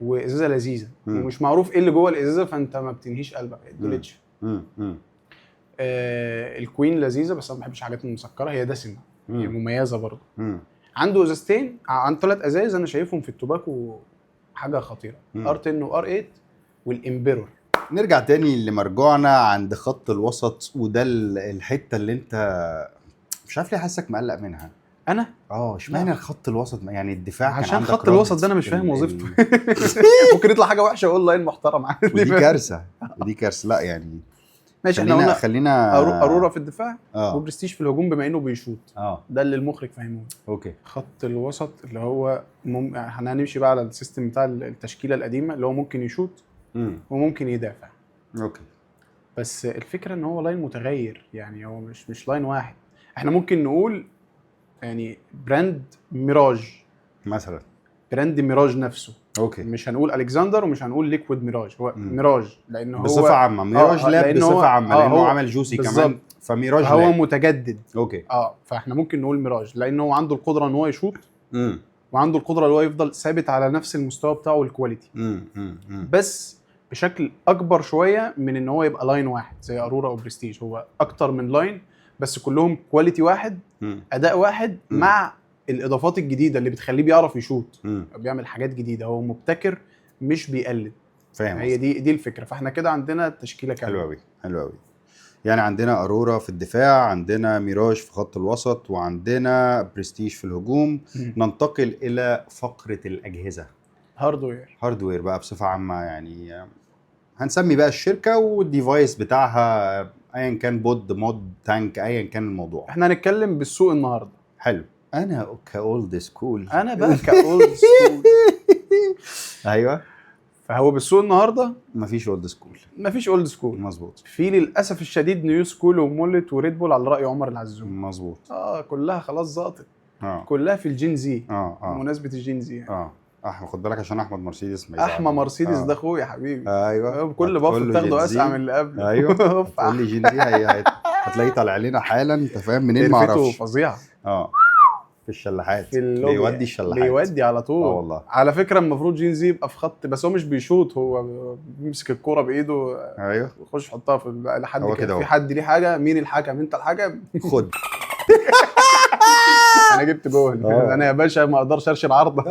وازازه لذيذه ومش معروف ايه اللي جوه الازازه، فانت ما بتنهيش قلبك. دوليتشي. الكوين لذيذه بس انا ما بحبش الحاجات المسكره، هي دسمه. هي مميزه برضه. عنده ازازتين، عن 3 ازايز انا شايفهم في التوباكو حاجه خطيره. R10 و R8 والامبيرور. نرجع تاني لمرجوعنا عند خط الوسط، وده الحته اللي انت مش عارف ليه حاسك مقلق منها. انا اشمعنى الخط الوسط؟ يعني الدفاع كان عشان خط الوسط ده انا مش فاهم وظيفته. ممكن يطلع حاجه وحشه اقول لاين محترم عادي. ودي كارثه. لا يعني ماشي. خلينا ارورا في الدفاع وبرستيج في الهجوم بما انه بيشوط. ده اللي المخرج فاهمه. اوكي. خط الوسط اللي هو احنا هنمشي بقى على السيستم بتاع التشكيله القديمه اللي هو ممكن يشوط وممكن يدافع. اوكي. بس الفكره ان هو لاين متغير، يعني هو مش لاين واحد. احنا ممكن نقول يعني براند ميراج مثلا، براند ميراج نفسه. اوكي. مش هنقول الكسندر ومش هنقول ليكويد ميراج، هو ميراج لانه هو بصفه عامه. ميراج لا بصفه عامه لانه عمل جوسي كمان، فميراج هو متجدد. اوكي. فاحنا ممكن نقول ميراج لانه هو عنده القدره ان هو يشوط وعنده القدره ان هو يفضل ثابت على نفس المستوى بتاعه الكواليتي، بس بشكل اكبر شويه من ان هو يبقى لاين واحد زي ارورا او برستيج. هو اكتر من لاين بس كلهم كواليتي واحد، اداء واحد، مع الاضافات الجديده اللي بتخليه بيعرف يشوط. بيعمل حاجات جديده، هو مبتكر مش بيقلد. فاهم. هي دي الفكره. فاحنا كده عندنا تشكيله كامله. حلو قوي. يعني عندنا ارورا في الدفاع، عندنا ميراج في خط الوسط، وعندنا برستيج في الهجوم. ننتقل الى فقره الاجهزه. هاردوير بقى بصفه عامه، يعني هنسمي بقى الشركه والديفايس بتاعها ايا كان، بود مود تانك، ايا كان الموضوع. احنا هنتكلم بالسوق النهارده. حلو. انا كاولد سكول. ايوه. فهو بالسوق النهارده مفيش اولد سكول. مظبوط. في للاسف الشديد نيو سكول ومولت وريد بول على راي عمر العزوم. مظبوط. كلها خلاص زاطت. كلها في الجين زي. بمناسبه الجين زي. خد بالك عشان احمد مرسيدس احمد مرسيدس ده اخويا يا حبيبي. ايوه. كل باف بتاخده اسرع من اللي قبله. ايوه. قول لي جين زي هتلاقيه طالع لنا حالا. انت فاهم منين؟ ما اعرفش. فظيعه. في الشلاحات بيودي الشلاحات، بيودي على طول. والله. على فكره المفروض جين زي يبقى في خط، بس هو مش بيشوط، هو بيمسك الكوره بايده. ايوه. يخش يحطها في لحد كده. في حد ليه حاجه، مين الحكم؟ انت الحكم. خد. انا جبت جول. انا يا باشا ما اقدرش ارشي العارضه.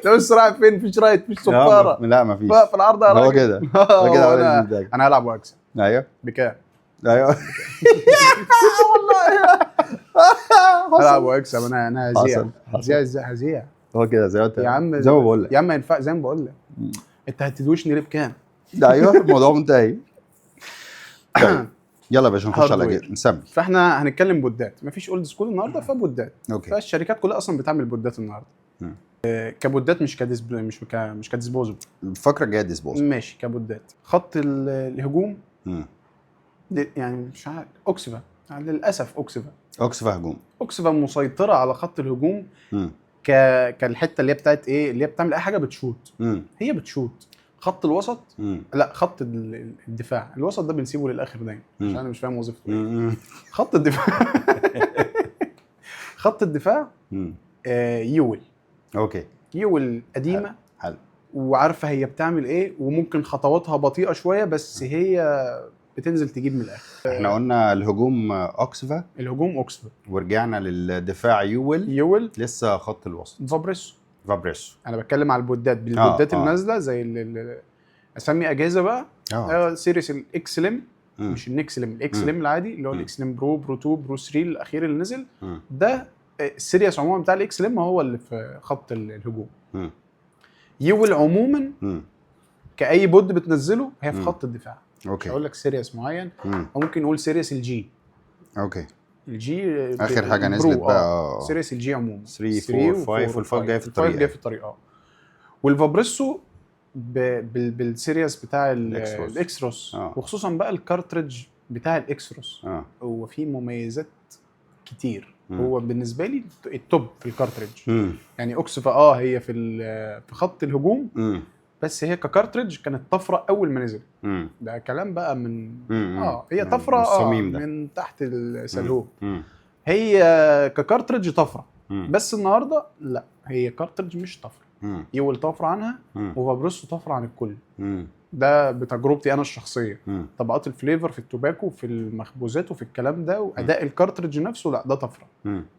لو السرعه فين؟ مفيش رايت، مفيش سكاره. لا مفيش. في العارضه هو كده. انا هلعب واكسب. ايوه. بكام؟ ايوه والله هلعب واكسب. انا هزيع حصل. هزيع هو كده زي يا عم، ما بقول لك. يا عم ما ينفع زي ما بقول لك. انت هتدوشني ليه بكام؟ ايوه الموضوع منتهي. طيب يلا يا باشا نخش على هاردوير. نسمي. فاحنا هنتكلم بودات، مفيش اولد سكول النهارده فبودات. اوكي. فالشركات كلها اصلا بتعمل بودات النهارده. كبودات مش كديسبل، مش كديسبوزبل. الفقره الجايه ديسبوز. ماشي كبودات. خط الهجوم يعني مش عارف، اوكسفا للاسف. اوكسفا هجوم. اوكسفا مسيطره على خط الهجوم. كالحته اللي هي بتاعت ايه، اللي هي بتعمل اي حاجه بتشوت. هي بتشوت. خط الوسط لا، خط الدفاع. الوسط ده بنسيبه للاخر دايما عشان انا مش فاهم وظيفته ايه. خط الدفاع خط الدفاع يول. اوكي. يول قديمه. حلو. وعارفه هي بتعمل ايه، وممكن خطواتها بطيئه شويه بس هي بتنزل تجيب من الاخر. احنا قلنا الهجوم اوكسفا، الهجوم اوكسفا، ورجعنا للدفاع يول. لسه خط الوسط فابريسو. انا بتكلم على البودات. بالبودات اللي نازله زي اسمي اجهزه بقى. سيريس الاكس ليم، مش النكس ليم، الاكس ليم العادي اللي هو الاكس ليم برو 2 برو 3 الاخير اللي نزل. ده السيريس عموما بتاع الاكس ليم هو اللي في خط الهجوم. يول عموما كاي بود بتنزله هي في خط الدفاع. اوكي. اقول لك سيريس معين، او ممكن نقول سيريس الجي. اوكي. الجي اخر حاجه نزلت بقى. سيريس الجي عموما 3 4 5 وال5 جاي في الطريق. والفابريسو بالسيريس بتاع الاكسروس. وخصوصا بقى الكارتريدج بتاع الاكسروس. هو فيه مميزات كتير. هو بالنسبه لي التوب في الكارتريدج. يعني اوكسفا هي في خط الهجوم. بس هي ككارتريدج كانت طفره اول ما نزل. ده كلام بقى من هي طفره من تحت السلوب. هي ككارتريدج طفره. بس النهارده لا، هي كارتريدج مش طفره. يول طفره عنها، وفابريسو طفره عن الكل. ده بتجربتي انا الشخصيه. طبقات الفليفر في التوباكو، في المخبوزات وفي الكلام ده، واداء الكارتريدج نفسه لا ده طفره.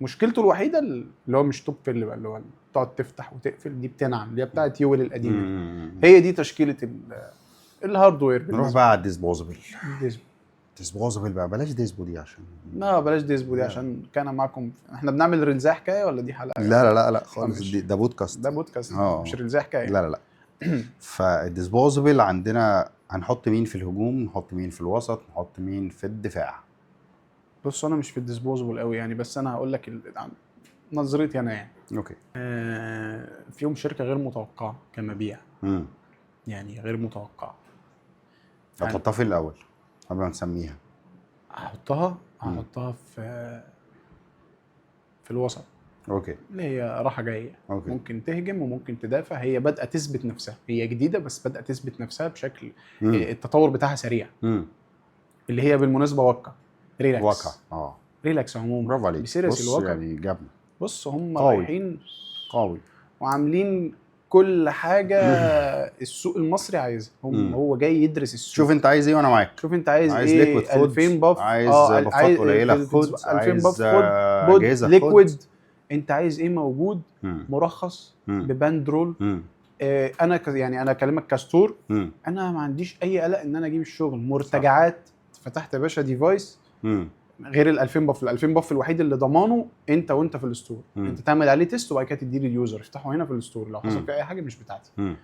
مشكلته الوحيده اللي هو مش توب فيل بقى، اللي هو تقعد تفتح وتقفل دي بتنعم، اللي هي بتاعت يول القديمه. هي دي تشكيله الهاردوير. نروح بقى على الديسبوزبل. ديسبوزبل بقى، بلاش ديسبو دي عشان بلاش ديسبو دي عشان كان معاكم. احنا بنعمل ريلزاه حكايه ولا دي حلقه؟ لا خالص. ده بودكاست. ده بودكاست مش ريلزاه حكايه. لا فالديسبوزبل عندنا هنحط مين في الهجوم، نحط مين في الوسط، نحط مين في الدفاع؟ بص انا مش في الديسبوزبل قوي يعني، بس انا هقول لك نظريتي انا يعني. اوكي. فيهم شركه غير متوقعه كمبيع. يعني غير متوقعه. هتحطها في الاول قبل ما نسميها؟ هحطها في الوسط. اوكي. اللي هي راحه جايه. أوكي. ممكن تهجم وممكن تدافع. هي بدأت تثبت نفسها. هي جديده بس بدأت تثبت نفسها بشكل التطور بتاعها سريع. اللي هي بالمناسبه وكا ريلاكس. ريلاكس عموما. برافو عليك. بسيريس الوكا يعني جابنا. بص هم رايحين قوي وعاملين كل حاجه السوق المصري عايزها. هو جاي يدرس السوق. شوف انت عايز ايه وانا معاك. شوف انت عايز ايه. 2000 باف، عايز بافات قليله خد. 2000 باف خد. بود ليكويد. انت عايز ايه موجود. مرخص بباندرول. انا يعني انا اكلمك كاستور. انا ما عنديش اي قلق ان انا اجيب الشغل. مرتجعات فتحت يا باشا ديفايس. غير ال 2000 باف. ال 2000 باف الوحيد اللي ضمانه انت وانت في الستور. انت تعمل عليه تيست وبعد كده تديه لليوزر يفتحه هنا في الستور. لو حصل فيه اي حاجه مش بتاعتي.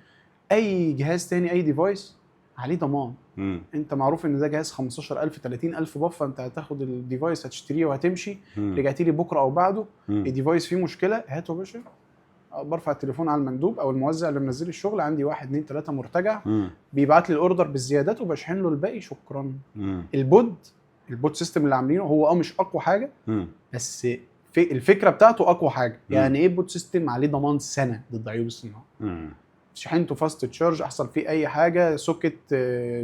اي جهاز تاني اي ديفايس عليه ضمان. انت معروف ان ده جهاز 15000 30000 باف، فانت هتاخد الديفايس هتشتريه وهتمشي. رجعت لي بكره او بعده الديفايس فيه مشكله، هاته يا باشا. برفع التليفون على المندوب او الموزع اللي منزل الشغل، عندي 1 2 3 مرتجع. بيبعت لي الاوردر بالزيادات وبشحن له الباقي. شكرا. البوت سيستم اللي عاملينه هو مش اقوى حاجه. بس في الفكره بتاعته اقوى حاجه. يعني ايه بوت سيستم عليه ضمان سنه ضد عيوب الصناعه. شحنته فاست تشارج، احصل فيه اي حاجه، سوكت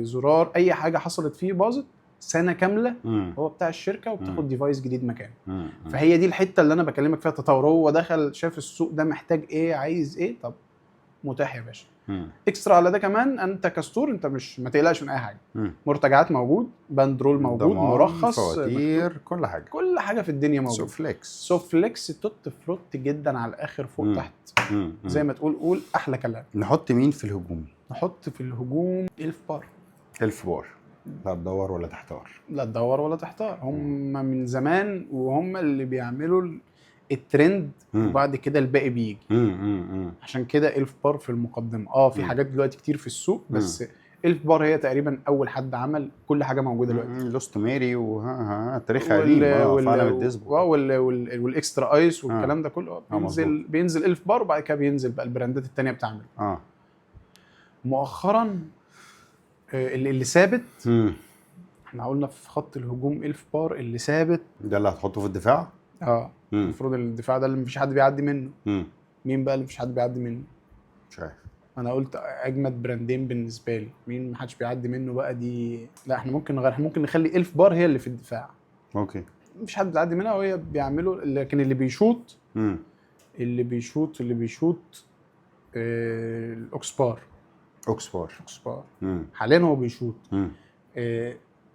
زرار، اي حاجه حصلت فيه باظت، سنه كامله هو بتاع الشركه وبتاخد ديفايس جديد مكانه. فهي دي الحته اللي انا بكلمك فيها تطور. هو دخل شاف السوق ده محتاج ايه، عايز ايه، طب متاح يا باشا. اكسترا على ده كمان انت كاستور انت مش ما تقلقش من اي حاجه. مرتجعات موجود، باندرول موجود، مرخص، فواتير، كل حاجه في الدنيا موجود. سوفليكس توت فروت جدا على الاخر فوق تحت. زي ما تقول احلى كلام. نحط مين في الهجوم؟ نحط في الهجوم 1000 بار. لا تدور ولا تحتار. لا تدور ولا تحتار. هم من زمان وهم اللي بيعملوا الترند، وبعد كده الباقي بيجي. عشان كده إلف بار في المقدمه. في حاجات دلوقتي كتير في السوق، بس إلف بار هي تقريبا اول حد عمل كل حاجه موجوده دلوقتي. لوست ماري تاريخ قديم. فعلا الديسبو والاكسترا ايس والكلام ده كله بينزل إلف بار، وبعد كده بينزل بقى البراندات التانية بتعمل. مؤخرا اللي ثابت، احنا قلنا في خط الهجوم إلف بار اللي ثابت ده اللي هتحطه في الدفاع. المفروض الدفاع ده اللي مفيش حد بيعدي منه. مين بقى اللي مفيش حد بيعدي منه؟ مش عارف. انا قلت اجمد براندين بالنسبه لي. مين محدش بيعدي منه بقى دي؟ لا احنا ممكن نغير، ممكن نخلي إلف بار هي اللي في الدفاع. اوكي. مفيش حد بيعدي منها وهي بيعملوا، لكن اللي بيشوط اللي بيشوط الاوكسبار. حاليا هو بيشوط.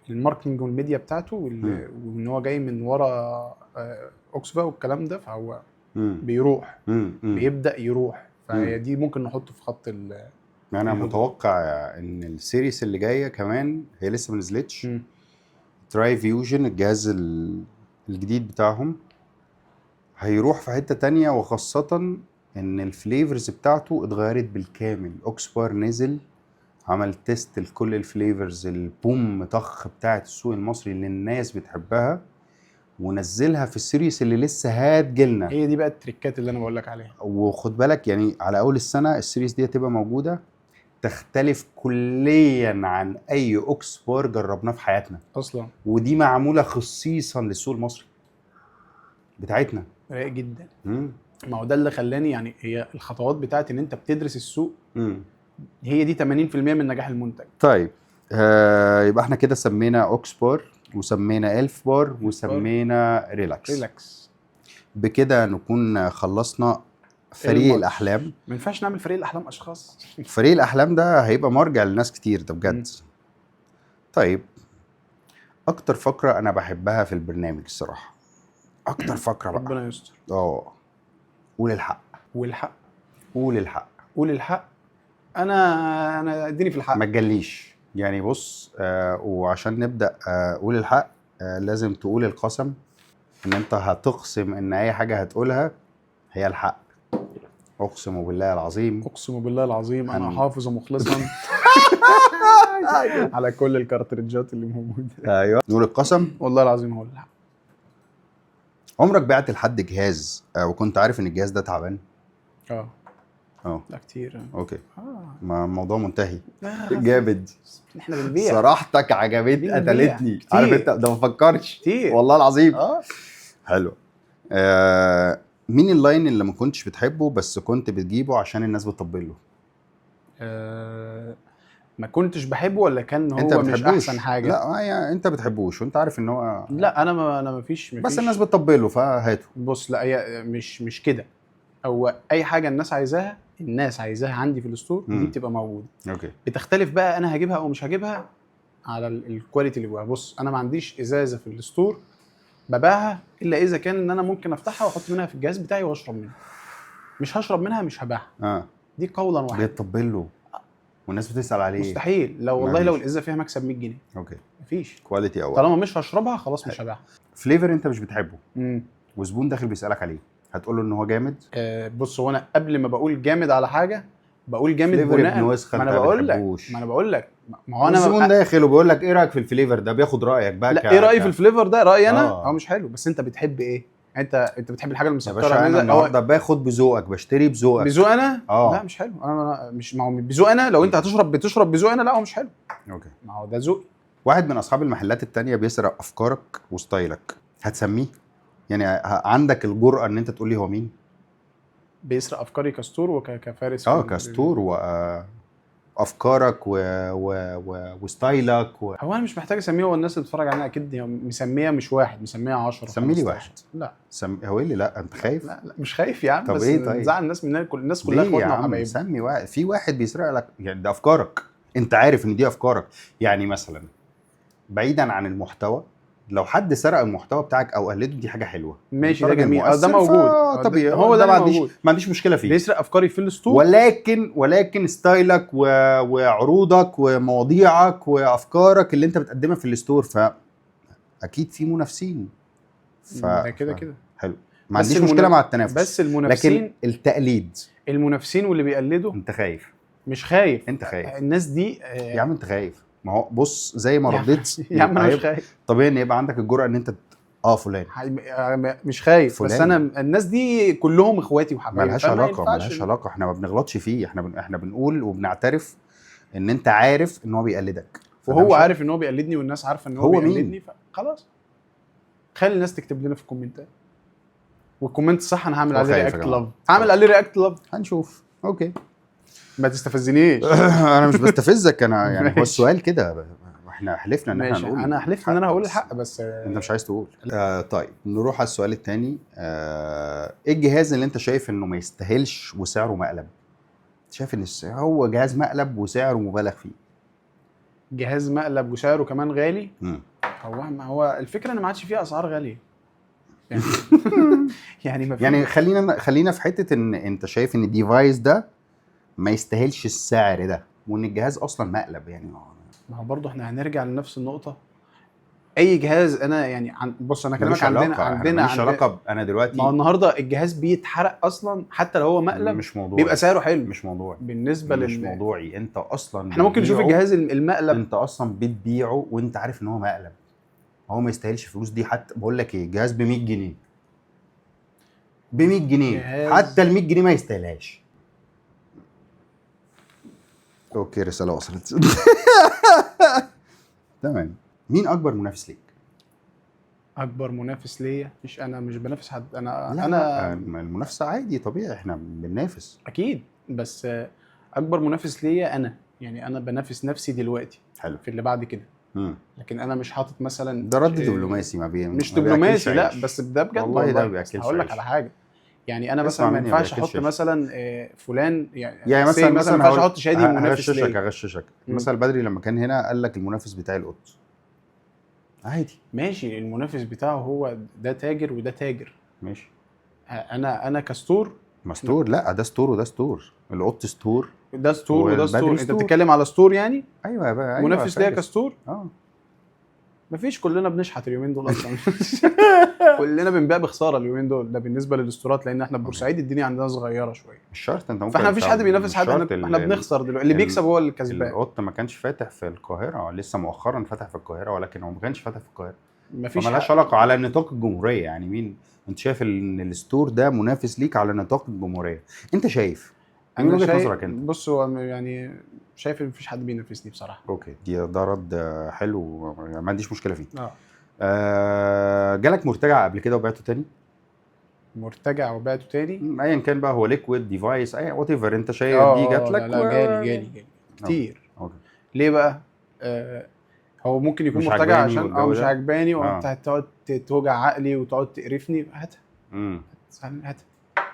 الماركتنج والميديا بتاعته وان هو جاي من ورا اوكسبا والكلام ده، فهو بيروح بيبدا يروح. فهي دي ممكن نحطه في خط انا متوقع ان السيريس اللي جايه كمان هي لسه ما نزلتش. تراي فيوجن الجهاز الجديد بتاعهم هيروح في حته تانية، وخاصه ان الفليفرز بتاعته اتغيرت بالكامل. اوكسبار نزل عمل تيست لكل الفليفرز البوم طخ بتاعت السوق المصري اللي الناس بتحبها، ونزلها في السيريس اللي لسه هتجيلنا. هي دي بقى التريكات اللي انا بقول لك عليها. وخد بالك يعني على اول السنه السيريس دي هتبقى موجوده، تختلف كليا عن اي اوكسبار جربناه في حياتنا اصلا، ودي معموله خصيصا للسوق المصري بتاعتنا. رايق جدا. ما هو ده اللي خلاني، يعني هي الخطوات بتاعت ان انت بتدرس السوق هي دي 80% من نجاح المنتج. طيب يبقى احنا كده سمينا اوكسبار وسمينا إلف بار وسمينا ريلاكس. بكده نكون خلصنا فريق الاحلام. ما ينفعش نعمل فريق الاحلام اشخاص. فريق الاحلام ده هيبقى مرجع لناس كتير ده بجد. طيب اكتر فقره انا بحبها في البرنامج الصراحه، اكتر فقره بقى ربنا يستر. قول الحق. قول الحق. انا اديني في الحق، ما تجليش يعني. بص وعشان نبدا قول الحق لازم تقول القسم ان انت هتقسم ان اي حاجه هتقولها هي الحق. اقسم بالله العظيم انا حافظ مخلصا على كل الكارتريدجات اللي موجوده. ايوه نقول القسم. والله العظيم هقول الحق. عمرك بعت لحد جهاز وكنت عارف ان الجهاز ده تعبان؟ لا كتير. اوكي. ما الموضوع منتهي. جامد. احنا بنبيع. صراحتك عجبتني قتلتني. عارف انت ده ما فكرش كتير والله العظيم. حلو. مين اللاين اللي ما كنتش بتحبه بس كنت بتجيبه عشان الناس بتطبل له؟ ما كنتش بحبه ولا كان هو مش احسن حاجه؟ لا يعني انت بتحبوش وانت عارف ان هو لا انا ما فيش بس الناس بتطبل له فهاته. بص لا هي مش كده. هو اي حاجه الناس عايزاها عندي في الستور دي بتبقى موجوده. اوكي. بتختلف بقى انا هجيبها او مش هجيبها على الكواليتي اللي جواها. بص انا ما عنديش ازازه في الستور ببيعها الا اذا كان ان انا ممكن افتحها واحط منها في الجهاز بتاعي واشرب منها. مش هشرب منها مش هبيعها. دي قولا واحدا. بيطبل له والناس بتسال عليه. مستحيل. لو الازازه فيها مكسب 100 جنيه. اوكي. مفيش كواليتي اول. طالما مش هشربها خلاص مش هبيعها. فليفر انت مش بتحبه وزبون داخل بيسالك عليه هتقول له ان هو جامد؟ بص هو انا قبل ما بقول جامد على حاجه بقول جامد بناء. ما انا بقول لك ما هو انا الزبون داخل وبيقول لك ايه رايك في الفليفر ده، بياخد رايك بقى. لا ايه رايي في الفليفر ده؟ رايي انا هو مش حلو. بس انت بتحب ايه؟ انت بتحب الحاجه المسكره. انا النهارده باخد بذوقك، بشتري بذوقك. بذوق انا؟ لا مش حلو. انا مش، ما هو بذوق انا. لو انت بتشرب بذوق انا لا هو مش حلو. اوكي. ما هو ده ذوقي. واحد من اصحاب المحلات التانية بيسرق افكارك وستايلك، هتسميه؟ يعني عندك الجرأة ان انت تقول لي هو مين بيسرق افكاري كستور وكفارس؟ كستور وافكارك وستايلك هو انا مش محتاج اسميه. هو الناس اللي بتتفرج علينا اكيد مسميه مش واحد، مسميه 10. سمي لي واحد. لا هو ايه اللي لا انت خايف؟ لا مش خايف يا عم. طب بس ايه طيب؟ نزعل الناس مننا. كل الناس كلها اخواتنا وحبايبنا. سمي واحد. في واحد بيسرق لك يعني ده افكارك، انت عارف ان دي افكارك. يعني مثلا بعيدا عن المحتوى لو حد سرق المحتوى بتاعك او قلده دي حاجه حلوه ماشي، انت ده راجل جميل، مؤثر، ده موجود، طبيعي، هو ده ما اللي عنديش موجود. ما عنديش مشكله فيه. بيسرق افكاري في الاسطول، ولكن ستايلك وعروضك ومواضيعك وافكارك اللي انت بتقدمها في الستور، فاكيد في منافسين. ده كده كده حلو، ما عنديش مشكله مع التنافس، بس المنافسين، لكن التقليد المنافسين واللي بيقلدوا انت خايف. مش خايف، انت خايف الناس دي يا عم انت خايف. ما هو بص زي ما رديت يا عم انا مش خايف، طبيعي ان يبقى عندك الجرأه ان انت فلان مش خايف فلان. بس انا الناس دي كلهم اخواتي وحبايبي، ملهاش علاقه، احنا ما بنغلطش فيه، احنا بنقول وبنعترف ان انت عارف ان هو بيقلدك، وهو عارف ان هو بيقلدني والناس عارفه ان هو بيقلدني، خلاص خلي الناس تكتب لنا في الكومنتات، والكومنت الصح انا هعمل عليه رياكت لاف، هعمل عليه رياكت لاف، هنشوف. اوكي ما تستفزنيش. انا مش بستفزك، انا يعني هو السؤال كده، احنا حلفنا ان احنا نقول، انا حلفت ان انا هقول الحق بس انت مش عايز تقول. طيب نروح على السؤال الثاني. ايه الجهاز اللي انت شايف انه ما يستاهلش وسعره مقلب؟ شايف ان هو جهاز مقلب وسعره مبالغ فيه؟ جهاز مقلب وسعره كمان غالي. هو الفكره ان ما عادش فيه اسعار غاليه يعني يعني ما يعني خلينا في حته ان انت شايف ان الديفايس ده ما يستاهلش السعر ده، وان الجهاز اصلا مقلب. يعني ما هو برضه احنا هنرجع لنفس النقطه، اي جهاز انا يعني بص انا كلامك عندنا مش علاقه انا دلوقتي، ما هو النهارده الجهاز بيتحرق اصلا حتى لو هو مقلب، مش موضوعي، بيبقى سعره حلو، مش موضوعي بالنسبه مش موضوعي. انت اصلا احنا ممكن نشوف الجهاز المقلب، انت اصلا بتبيعه وانت عارف ان هو مقلب، هو ما يستاهلش فلوس دي. حتى بقول لك ايه، جهاز ب 100 جنيه، ب 100 جنيه حتى ال 100 جنيه ما يستاهلهاش. اوكي رساله وصلت. تمام. مين اكبر منافس ليك؟ اكبر منافس ليا مش بنافس حد، لا المنافسه عادي طبيعي، احنا بننافس اكيد، بس اكبر منافس ليا انا، يعني انا بنافس نفسي دلوقتي حلو في اللي بعد كده. لكن انا مش حاطط مثلا ده رد دبلوماسي، مش دبلوماسي، لا بس ده بجد والله ده بياكلش. هقول لك على حاجه، يعني انا مثلا ما ينفعش احط مثلا فلان، يعني مثلا ما ينفعش احط شادي منافس ليا. هغششك مثلا بدري لما كان هنا قال لك المنافس بتاعي القط، عادي ماشي، المنافس بتاعه هو ده تاجر وده تاجر، ماشي. انا كستور مستور، لا ده ستور وده ستور، القط ستور ده ستور وده ستور، انت بتتكلم على ستور يعني. ايوه يا بقى، منافس ليا كستور مفيش، كلنا بنشحت اليومين دول اصلا. كلنا بنبيع بخساره اليومين دول، ده بالنسبه للاستورات، لان احنا في بورسعيد الدنيا عندنا صغيره شويه، مش شرط انت ممكن، فاحنا مفيش حد بينافس حد، احنا بنخسر دلوقتي، اللي بيكسب هو اللي كسبان. القط ما كانش فاتح في القاهره، لسه مؤخرا فتح في القاهره، ولكن هو ما كانش فاتح في القاهره، مفيش ملهاش علاقه على نطاق الجمهوريه. يعني مين انت شايف ان الستور ده منافس ليك على نطاق الجمهوريه؟ انت شايف من وجهه نظرك انت؟ بص هو يعني شايف ان مفيش حد بينافسني بصراحه. اوكي، ده رد حلو، ما عنديش مشكله فيه. جالك مرتجع قبل كده وبعته تاني؟ مرتجع وبعته تاني ايا كان بقى، هو ليكويد ديفايس اي وات ايفر، انت شايف دي جات لك؟ لا جالي كتير. أوكي. ليه بقى؟ هو ممكن يكون مرتجع عشان مش عجباني وتقعد توجع عقلي وتقعد تقرفني، هاتها هاتها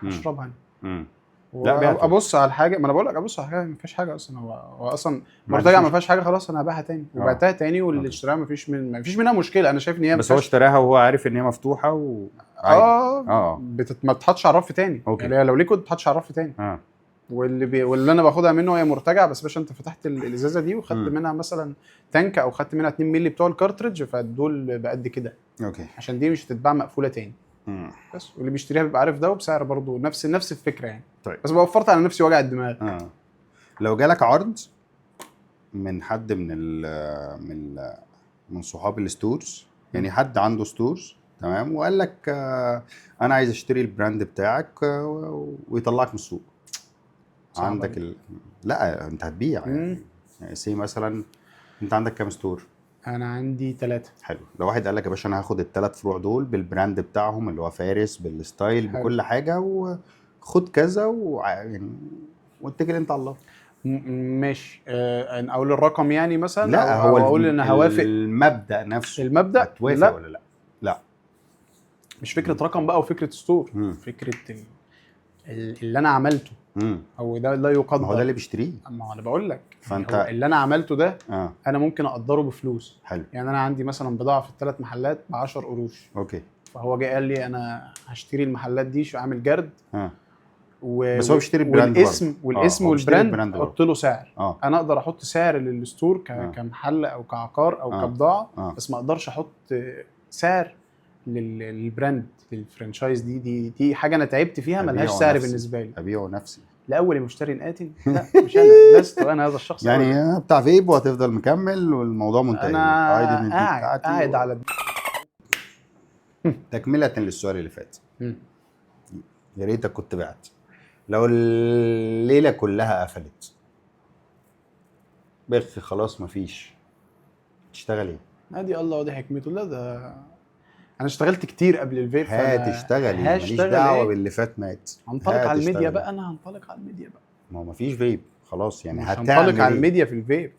اشربها انا. لا ابص على الحاجه، ما انا بقول لك ابص على حاجه ما فيش حاجه اصلا، هو اصلا مرتجع ما فيهاش حاجه، خلاص انا هبيعها تاني، وبعتها تاني، واللي اشتراها ما فيش منها مشكله، انا شايف ان هي بس هو اشتراها وهو عارف ان هي مفتوحه ما تتحطش على الرف تاني. يعني لو ليكويد ما تتحطش على الرف تاني. واللي انا باخدها منه هي مرتجع بس، باش انت فتحت الازازه دي وخدت منها مثلا تانك او خدت منها 2 مللي بتوع الكارتريدج، فدول بقد كده عشان دي مش هتتباع مقفوله تاني. بس واللي بيشتريها بيبقى عارف ده، وبسعر برضو نفس الفكره يعني. طيب. بس وفرت على نفسي وجع الدماغ. لو جالك عرض من حد من صحاب الستورز، يعني حد عنده ستورز تمام، وقال لك انا عايز اشتري البراند بتاعك ويطلعك من السوق عندك لا انت هتبيع يعني سي مثلا انت عندك كام ستور؟ انا عندي 3. حلو. لو واحد قال لك يا باشا انا هاخد ال3 فروع دول بالبراند بتاعهم اللي هو فارس، بالستايل، بكل حاجه، وخد كذا يعني واتكل انت على الله. ماشي. اقول الرقم يعني مثلا؟ لا أو اقول ان هوافق المبدا نفسه، المبدا هتوافق ولا لا؟ مش فكره رقم بقى وفكره ستور، فكره اللي انا عملته او ده لا يقدر. ما هو ده اللي بيشتريه. ما هو انا بقول لك فانت اللي انا عملته ده انا ممكن اقدره بفلوس. حلو. يعني انا عندي مثلا بضاعه في ال3 محلات ب10 قروش. اوكي. فهو جاي قال لي انا هشتري المحلات دي، شو اعمل جرد. بس هو بيشتري البراند والاسم والبراند احط له سعر. انا اقدر احط سعر للستور كمحل او كعقار او كبضاعه. بس ما اقدرش احط سعر للبراند للفرانشايز. دي حاجه انا تعبت فيها، ملهاش سعر بالنسبه لي. ابيعه نفسي لاول مشتري آت. لا مش انا، لست انا هذا الشخص. يعني بتاع فيب وهتفضل مكمل والموضوع منتهي. انا قاعد على تكمله للسؤال اللي فات. يا ريتك كنت بعت. لو الليله كلها قفلت بخ خلاص مفيش، تشتغل ايه؟ ادي الله ودي حكمته. لا ده انا اشتغلت كتير قبل الفيب. هتشتغل ايه؟ ماليش دعوه باللي فات مات. هنطلق على الميديا بقى. انا هنطلق على الميديا بقى. ما هو مفيش فيب خلاص يعني. هنطلق على الميديا في الفيب.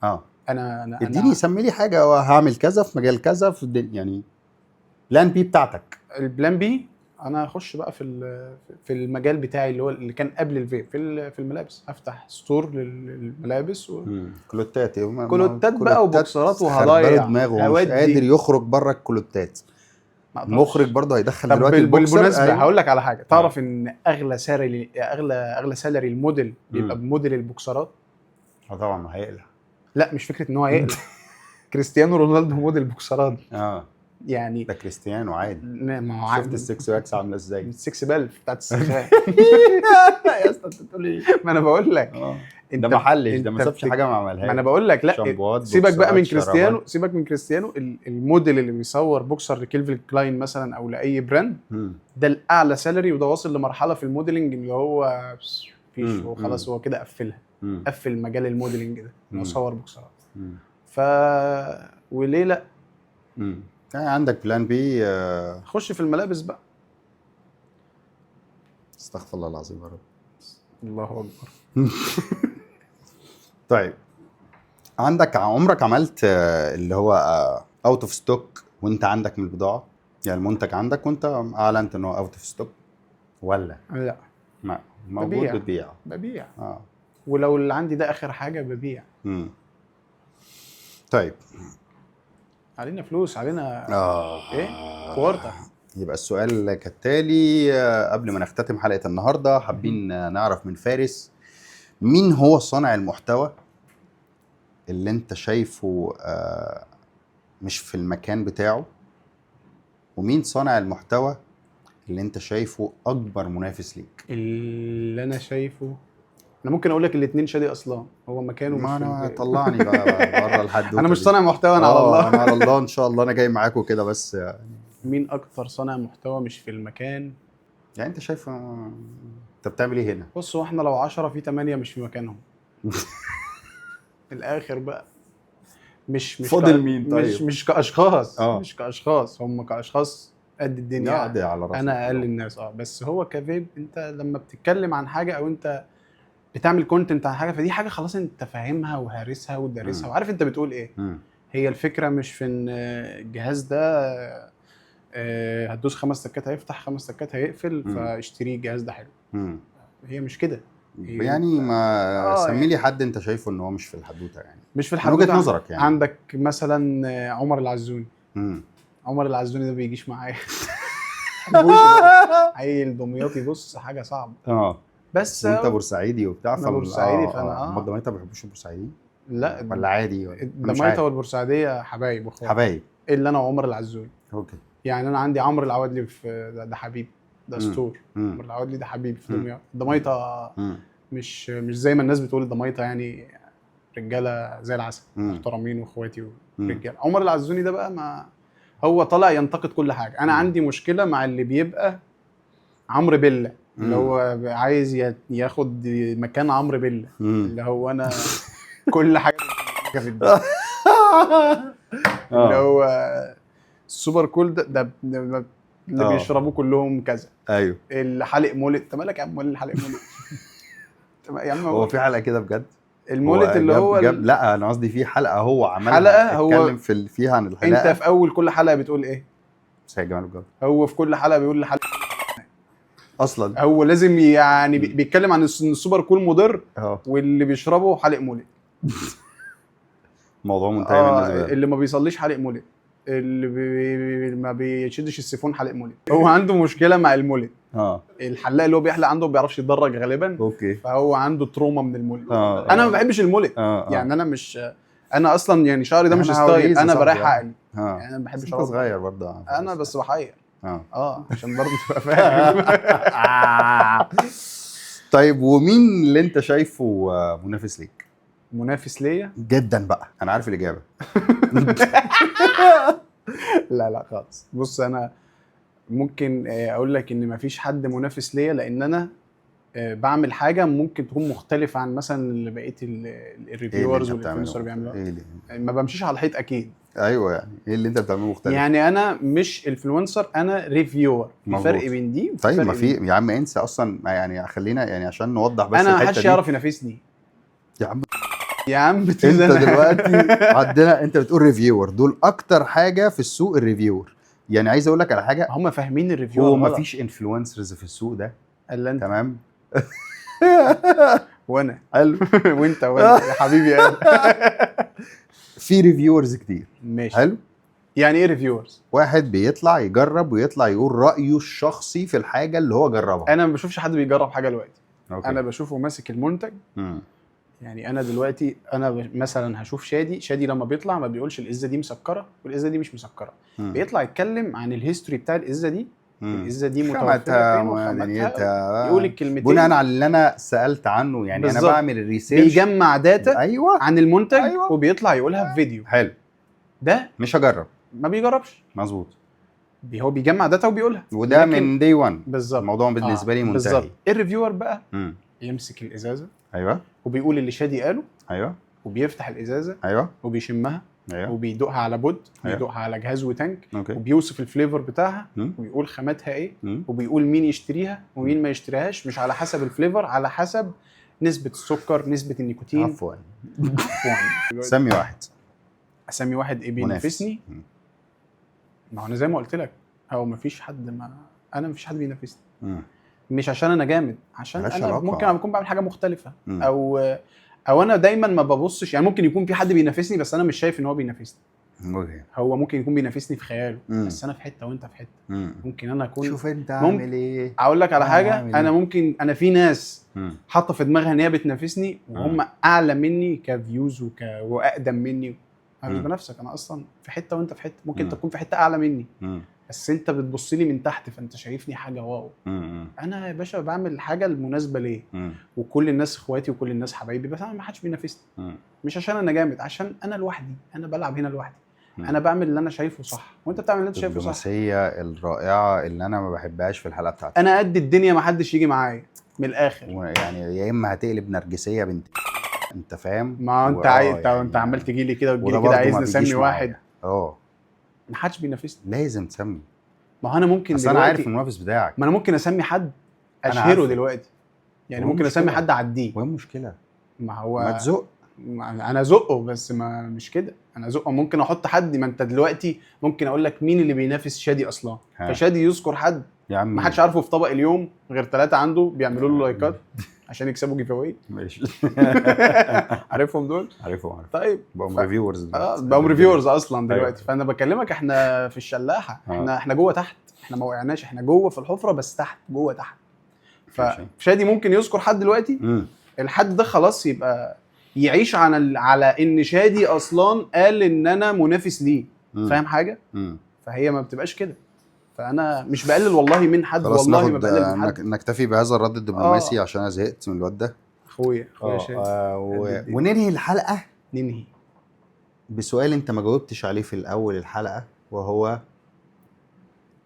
انا اديني سمي لي حاجه وهعمل كذا في مجال كذا في الدنيا. يعني بلان بي بتاعتك. البلان بي انا هخش بقى في المجال بتاعي اللي كان قبل الفيب في الملابس. افتح ستور للملابس كلوتات بقى وبوكسرات وهضايع دماغه مش قادر يخرج بره الكلوتات. المخرج برضه هيدخل دلوقتي بالمناسبه هقول لك على حاجه. تعرف ان اغلى سالري الموديل بيبقى بموديل البوكسرات. طبعا ما هيقلع. لا مش فكره ان هو هيقلع. كريستيانو رونالدو موديل بوكسرات. يعني ده كريستيانو عادي. ما هو شفت السكس باكس عامله ازاي؟ السكس بالف بتاعت السخان. يا اسطى انت بتقول ايه؟ ما انا بقول لك ده محلش، ده ما سابش حاجه ما عملهاش. ما انا بقول لك لا سيبك بقى من كريستيانو. سيبك من كريستيانو. الموديل اللي بيصور بوكسر لكيلفين كلاين مثلا او لاي براند ده الاعلى سالري. وده واصل لمرحله في الموديلنج اللي هو فيش هو خلاص هو كده قفلها. قفل مجال الموديلنج ده انه يصور بوكسرات. وليه لا؟ عندك بلان بي. خش في الملابس بقى. استغفر الله العظيم يا رب. الله اكبر. طيب عمرك عملت اللي هو اوت اوف ستوك وانت عندك من البضاعه؟ يعني المنتج عندك وانت اعلنت انه اوت اوف ستوك ولا لا؟ ما موجود ببيع. ولو اللي عندي ده اخر حاجه ببيع. طيب علينا فلوس علينا ايه كوارتر. يبقى السؤال كالتالي قبل ما نختتم حلقه النهارده حابين نعرف من فارس مين هو صانع المحتوى اللي انت شايفه مش في المكان بتاعه، ومين صانع المحتوى اللي انت شايفه اكبر منافس ليك؟ اللي انا شايفه انا ممكن اقول لك الاثنين شادي اصلا هو مكانه ما انا طلعني بقى بره الحدوته. انا مش صانع محتوى. انا على الله. انا على الله ان شاء الله. انا جاي معاكم كده بس مين اكتر صانع محتوى مش في المكان؟ يعني انت شايف انت بتعمل ايه هنا؟ بص هو احنا لو 10 في 8 مش في مكانهم. الاخر بقى مش فاضل مين؟ طيب مش كاشخاص. مش كاشخاص. هم كاشخاص قد الدنيا. على راسي. انا اقل الناس. بس هو كفيب انت لما بتتكلم عن حاجه او انت بتعمل كونتنت عن حاجه فدي حاجه خلاص انت فاهمها وهارسها ودارسها وعارف انت بتقول ايه. هي الفكره مش في ان الجهاز ده هتدوس 5 تكات هيفتح 5 تكات هيقفل فاشتري الجهاز ده حلو. هي مش كده. يعني ما سمي لي حد انت شايفه ان هو مش في الحدوته. يعني مش في الحدوته وجهه نظرك. يعني عندك مثلا عمر العزوني. عمر العزوني ده بيجيش معايا. عيل دمياطي بص حاجه صعبه. بس انت بورسعيدي وبتاع بورسعيدي فانا الضمايطه ما بيحبوش البورسعيديين. لا ولا عادي الضمايطه والبورسعيديه حبايب واخوات. حبايب الا انا وعمر العزوني. اوكي. يعني انا عندي عمرو العوادلي في ده حبيب ده ستور. عمرو العوادلي ده حبيب في دمياط. الضمايطه مش زي ما الناس بتقول الضمايطه يعني رجاله زي العسل محترمين واخواتي ورجاله. عمر العزوني ده بقى ما هو طالع ينتقد كل حاجه. انا عندي مشكله مع اللي بيبقى عمرو بيلا اللي هو عايز ياخد مكان عمرو بيلا اللي هو انا كل حاجه في الدنيا. اللي هو السوبر كول ده اللي بيشربوه كلهم كذا. ايوه. اللي حالق مولد. انت مالك يا عم اللي حالق مولد؟ يا عم هو في حلقه كده بجد؟ المولد اللي هو لا انا قصدي في حلقه هو عملها حلقه هو اتكلم فيها عن الحلقه. انت في اول كل حلقه بتقول ايه؟ سيد جمال الجد هو في كل حلقه بيقول لحلقه اصلا هو لازم يعني بيتكلم عن ان السوبر كول مضر اه واللي بيشربه حالق مولد. موضوع منتهي بالنسبه له. اللي ما بيصليش حالق مولد، اللي ما بيشدش السيفون حالق مولد. هو عنده مشكله مع المولد. الحلاق اللي هو بيحلق عنده ما بيعرفش يتدرج غالبا. اوكي. فهو عنده تروما من المولد. انا ما بحبش المولد. يعني انا مش، انا اصلا يعني شعري ده مش ستايل، انا بريح عقلي. يعني انا ما بحبش انت صغير برضه انا بس بحير. عشان برضه تبقى فاهم. طيب ومين اللي انت شايفه منافس ليك؟ منافس ليا جدا بقى، انا عارف الاجابه. لا خالص. بص انا ممكن اقول لك ان مفيش حد منافس ليا، لان انا بعمل حاجه ممكن تكون مختلفه عن مثلا اللي بقيه الريفيورز والانفلونسر بيعملوها. ما بمشيش على الحيط اكيد. ايوه يعني ايه اللي انت بتعمله مختلف؟ يعني انا مش انفلونسر، انا ريفيور. في فرق بين دي وفي طيب ما في يا عم انسى اصلا، يعني خلينا يعني عشان نوضح بس انا محدش يعرف ينافسني يا عم انت دلوقتي عندنا انت بتقول ريفيور، دول اكتر حاجه في السوق الريفيور. يعني عايز اقول لك على حاجه، هم فاهمين الريفيور هو ما فيش انفلونسرز في السوق ده الا انت. تمام. وانا حلو. وانت يا حبيبي في ريفيورز كتير. ماشي. حلو. يعني ايه ريفيورز؟ واحد بيطلع يجرب ويطلع يقول رايه الشخصي في الحاجه اللي هو جربها. انا ما بشوفش حد بيجرب حاجه دلوقتي. انا بشوفه ماسك المنتج. يعني انا دلوقتي انا مثلا هشوف شادي لما بيطلع ما بيقولش الازازه دي مسكره والازازه دي مش مسكره. بيطلع يتكلم عن الهيستوري بتاع الازازه دي. الازازه دي متوفره فين وخامتها، يقول الكلمتين بناء على اللي انا سالت عنه. يعني بالزبط. انا بعمل الريسيرش، بيجمع داتا أيوة. عن المنتج. أيوة. وبيطلع يقولها في فيديو. حلو. ده مش هجرب. ما بيجربش. مظبوط. هو بيجمع داتا وبيقولها، وده من دي 1. بالظبط. الموضوع بالنسبه لي منتهي. بالظبط. الريفيور بقى يمسك الازازه. ايوه. وبيقول اللي شادي قاله. ايوه. وبيفتح الازازه. ايوه. وبيشمها. أيوة. وبيدوقها على بود. أيوة. وبيدوقها على جهاز وتانك. أوكي. وبيوصف الفليفر بتاعها. وبيقول خاماتها ايه. وبيقول مين يشتريها ومين ما يشتريهاش، مش على حسب الفليفر، على حسب نسبه السكر، نسبه النيكوتين. عفوا. سمي واحد. اسمي واحد ايه بينافسني؟ ما هو انا زي ما قلت لك، هو مفيش حد، انا مفيش حد بينافسني. مش عشان انا جامد، عشان انا ممكن اكون بعمل حاجه مختلفه. او انا دايما ما ببصش. يعني ممكن يكون في حد بينافسني بس انا مش شايف ان هو بينافسني. هو ممكن يكون بينافسني في خياله. بس انا في حته وانت في حته. ممكن انا اكون، شوف انت عامل ايه. اقول لك على حاجه، انا ممكن انا في ناس حاطه في دماغها ان هي بتنافسني وهم اعلى مني كفيوز واقدم مني. انا مش بنفسك، انا اصلا في حته وانت في حته. ممكن تكون في حته اعلى مني. بس انت بتبص لي من تحت فانت شايفني حاجه واو. انا يا باشا بعمل الحاجه المناسبه ليه. وكل الناس اخواتي وكل الناس حبايبي، بس انا ما حدش بينافسني. مش عشان انا جامد، عشان انا لوحدي، انا بلعب هنا لوحدي. انا بعمل اللي انا شايفه صح وانت بتعمل اللي انت شايفه صح. الدبلوماسيه الرائعه اللي انا ما بحبهاش في الحلقه بتاعتي. انا قد الدنيا، ما حدش يجي معايا من الاخر. يعني يا اما هتقلب نرجسيه بنت، انت فاهم. ما انت انت عمال تجي لي كده وتجي لي كده عايزني اسمي واحد. ما حدش بينافسني. لازم تسمي. ما هو انا ممكن دلوقتي انا عارف المنافس بتاعك. ما انا ممكن اسمي حد اشهره دلوقتي. يعني ممكن اسمي حد اعديه. وايه المشكله؟ ما هو ما تزق. انا ازقه بس ما مش كده. انا ازقه ممكن احط حد. ما انت دلوقتي ممكن اقول لك مين اللي بينافس شادي اصلا. فشادي يذكر حد يا عم ما حدش عارفه في طبق اليوم غير 3 عنده بيعملوا له لايكات عشان يكسبوا جيف اواي. ماشي. عارفهم دول؟ عارفهم. طيب بقوا ريفيورز. بقوا ريفيورز اصلا دلوقتي. فانا بكلمك احنا في الشلاحه. احنا جوه تحت. احنا ما وقعناش، احنا جوه في الحفره بس تحت، جوه تحت. فشادي ممكن يذكر حد دلوقتي. الحد ده خلاص يبقى يعيش على ان شادي اصلا قال ان انا منافس ليه. فاهم حاجه؟ فهي ما بتبقاش كده. فانا مش بقلل والله من حد، والله ما بقلل من حد. نكتفي بهذا الرد الدبلوماسي عشان انا زهقت من الواد ده. اخويا وننهي الحلقه. ننهي بسؤال انت ما جاوبتش عليه في الاول الحلقه، وهو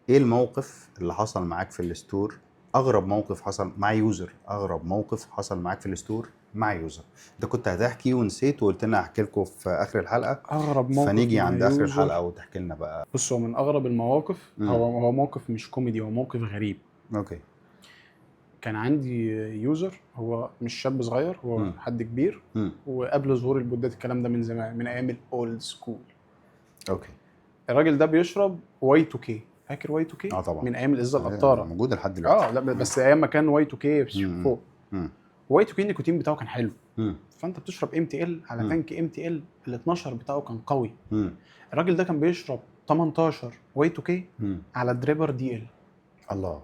ايه الموقف اللي حصل معاك في الستور؟ اغرب موقف حصل مع يوزر. اغرب موقف حصل معاك في الستور مع يوزر. انت كنت هتحكي ونسيت وقلت لنا احكي لكم في اخر الحلقه. اغرب موقف فنيجي عند اخر الحلقه وتحكي لنا بقى. بص، هو من اغرب المواقف هو موقف مش كوميدي، هو موقف غريب. اوكي. كان عندي يوزر، هو مش شاب صغير، هو حد كبير. وقبل ظهور البودات الكلام ده من زمان، من ايام الاولد سكول. اوكي. الراجل ده بيشرب Y2K. فاكر واي 2 كي؟ طبعا من ايام الازازه القطاره، موجود لحد دلوقتي. لا بس ايام ما كان واي 2 كي فوق. واي 2 كي النيكوتين بتاعه كان حلو، فانت بتشرب ام تي ال على تانك ام تي ال، ال 12 بتاعه كان قوي. الراجل ده كان بيشرب 18 واي 2 كي على دريبر دي ال. الله.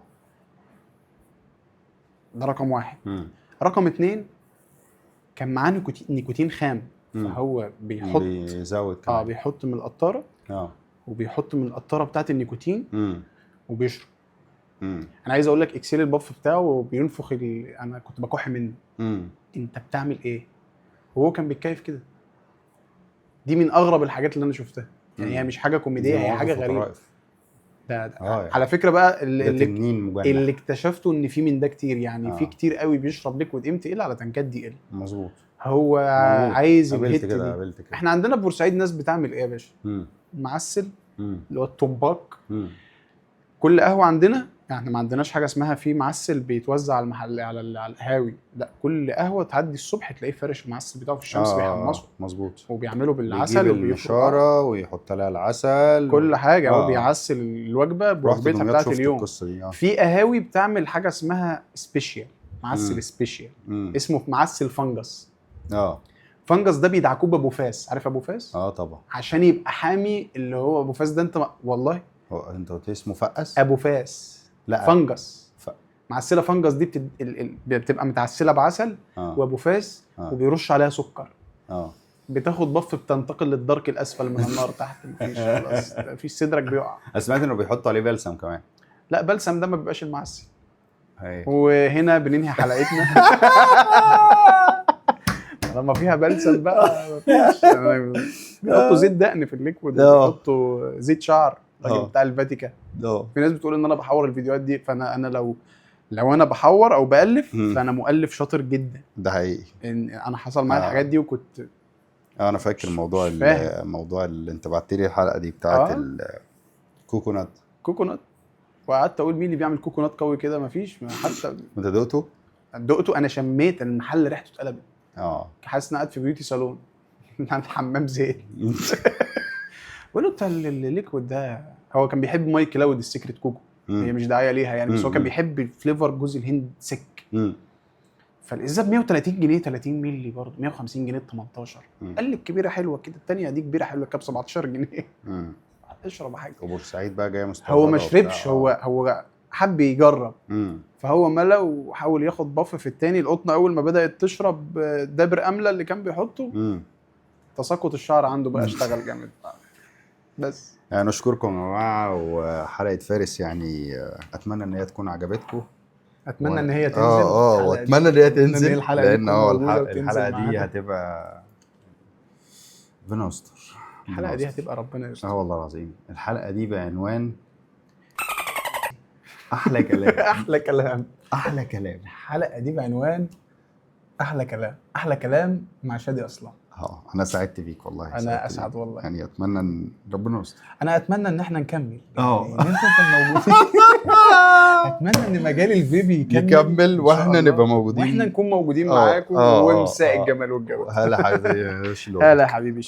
ده رقم واحد. رقم اتنين، كان معاه نيكوتين خام، فهو بيحط بيزود كمان. بيحط من القطاره وبيحط من القطاره بتاعت النيكوتين وبيشرب. انا عايز اقول لك اكسيل البف بتاعه بينفخ انا كنت بكح منه. انت بتعمل ايه؟ وهو كان بيتكيف كده. دي من اغرب الحاجات اللي انا شفتها، يعني هي مش حاجه كوميديه، هي حاجه غريبه. ده على فكره بقى اللي اكتشفته ان في من ده كتير، يعني في كتير قوي بيشرب ليكويد ام تي ال على تنكات دي ال. مظبوط. هو عايز الهيت دي. احنا عندنا في بورسعيد ناس بتعمل ايه يا باشا؟ معسل، اللي هو الطباك. كل قهوه عندنا، يعني ما عندناش حاجه اسمها في معسل بيتوزع على المحل على القهاوي، لا، كل قهوه تعدي الصبح تلاقيه فارش المعسل بتاعه في الشمس بيحمصه. مظبوط. وبيعمله بالعسل وبيجيب النشاره ويحط لها العسل، كل حاجه. هو بيعسل الوجبه بوجبتها بتاعت اليوم. في قهاوي بتعمل حاجه اسمها سبيشال، معسل سبيشال، اسمه معسل فنجس. فنجس ده بيدعكوه بابو فاس، عارف ابو فاس؟ طبعا، عشان يبقى حامي. اللي هو ابو فاس ده انت والله انت قلت اسمه فقس؟ ابو فاس. لا، فنجس. معسله فنجس دي بتبقى متعسله بعسل وابو فاس وبيرش عليها سكر. بتاخد بف، بتنتقل للدرك الاسفل من النار تحت، مفيش خلاص، مفيش، صدرك بيقع. سمعت انه بيحطوا عليه بلسم كمان. لا، بلسم ده ما بيبقاش المعسل. وهنا بننهي حلقتنا. لما فيها بلسم بقى مفيش. بيحطوا زيت دقن في الليكويد، بيحطوا زيت شعر، الراجل بتاع الفاتيكا. في ناس بتقول ان انا بحور الفيديوهات دي، فانا لو انا بحور او بالف فانا مؤلف شاطر جدا. ده حقيقي. انا حصل معايا الحاجات دي وكنت انا فاكر الموضوع اللي انت بعت لي الحلقه دي بتاعت الكوكونات. وقعدت اقول مين اللي بيعمل كوكونات قوي كده؟ مفيش. حتى انت دقته؟ انا شميت المحل ريحته اتقلبت. حاسس ان قاعد في بيوتي صالون. عند حمام زيت. بقول له انت الليكويد ده، هو كان بيحب ماي كلاود السيكريت كوكو. هي مش دعايه ليها يعني، بس هو كان بيحب الفليفر جوز الهند سك. فالازازه ب 130 جنيه 30 مللي، برضه 150 جنيه 18. قال لي الكبيره حلوه كده، الثانيه دي كبيره حلوه كام 17 جنيه. اشرب حاجه. وبورسعيد بقى جايه مستورده. هو ما شربش، هو حب يجرب. فهو ملا وحاول ياخد بف في الثاني. القطنه اول ما بدات تشرب دابر امله اللي كان بيحطه، تساقط الشعر عنده بقى اشتغل جامد. بس يعني نشكركم يا جماعه، وحلقه فارس يعني اتمنى ان هي تكون عجبتكم. اتمنى ان هي تنزل. واتمنى ان هي تنزل، لان الحلقه دي هتبقى ربنا يستر. الحلقه دي هتبقى ربنا يستر. والله العظيم. الحلقه دي بعنوان احلى كلام. احلى كلام. الحلقه دي بعنوان احلى كلام مع شادي اصلا. انا سعدت بيك والله. انا اسعد والله. يعني اتمنى ان ربنا يستر. انا اتمنى ان احنا نكمل، ان انتم موجودين. اتمنى ان مجال الفيبي يكمل واحنا نبقى موجودين، واحنا نكون موجودين معاكم. ومساء الجمال والجو. هلا حبيبي. هلا حبيبي.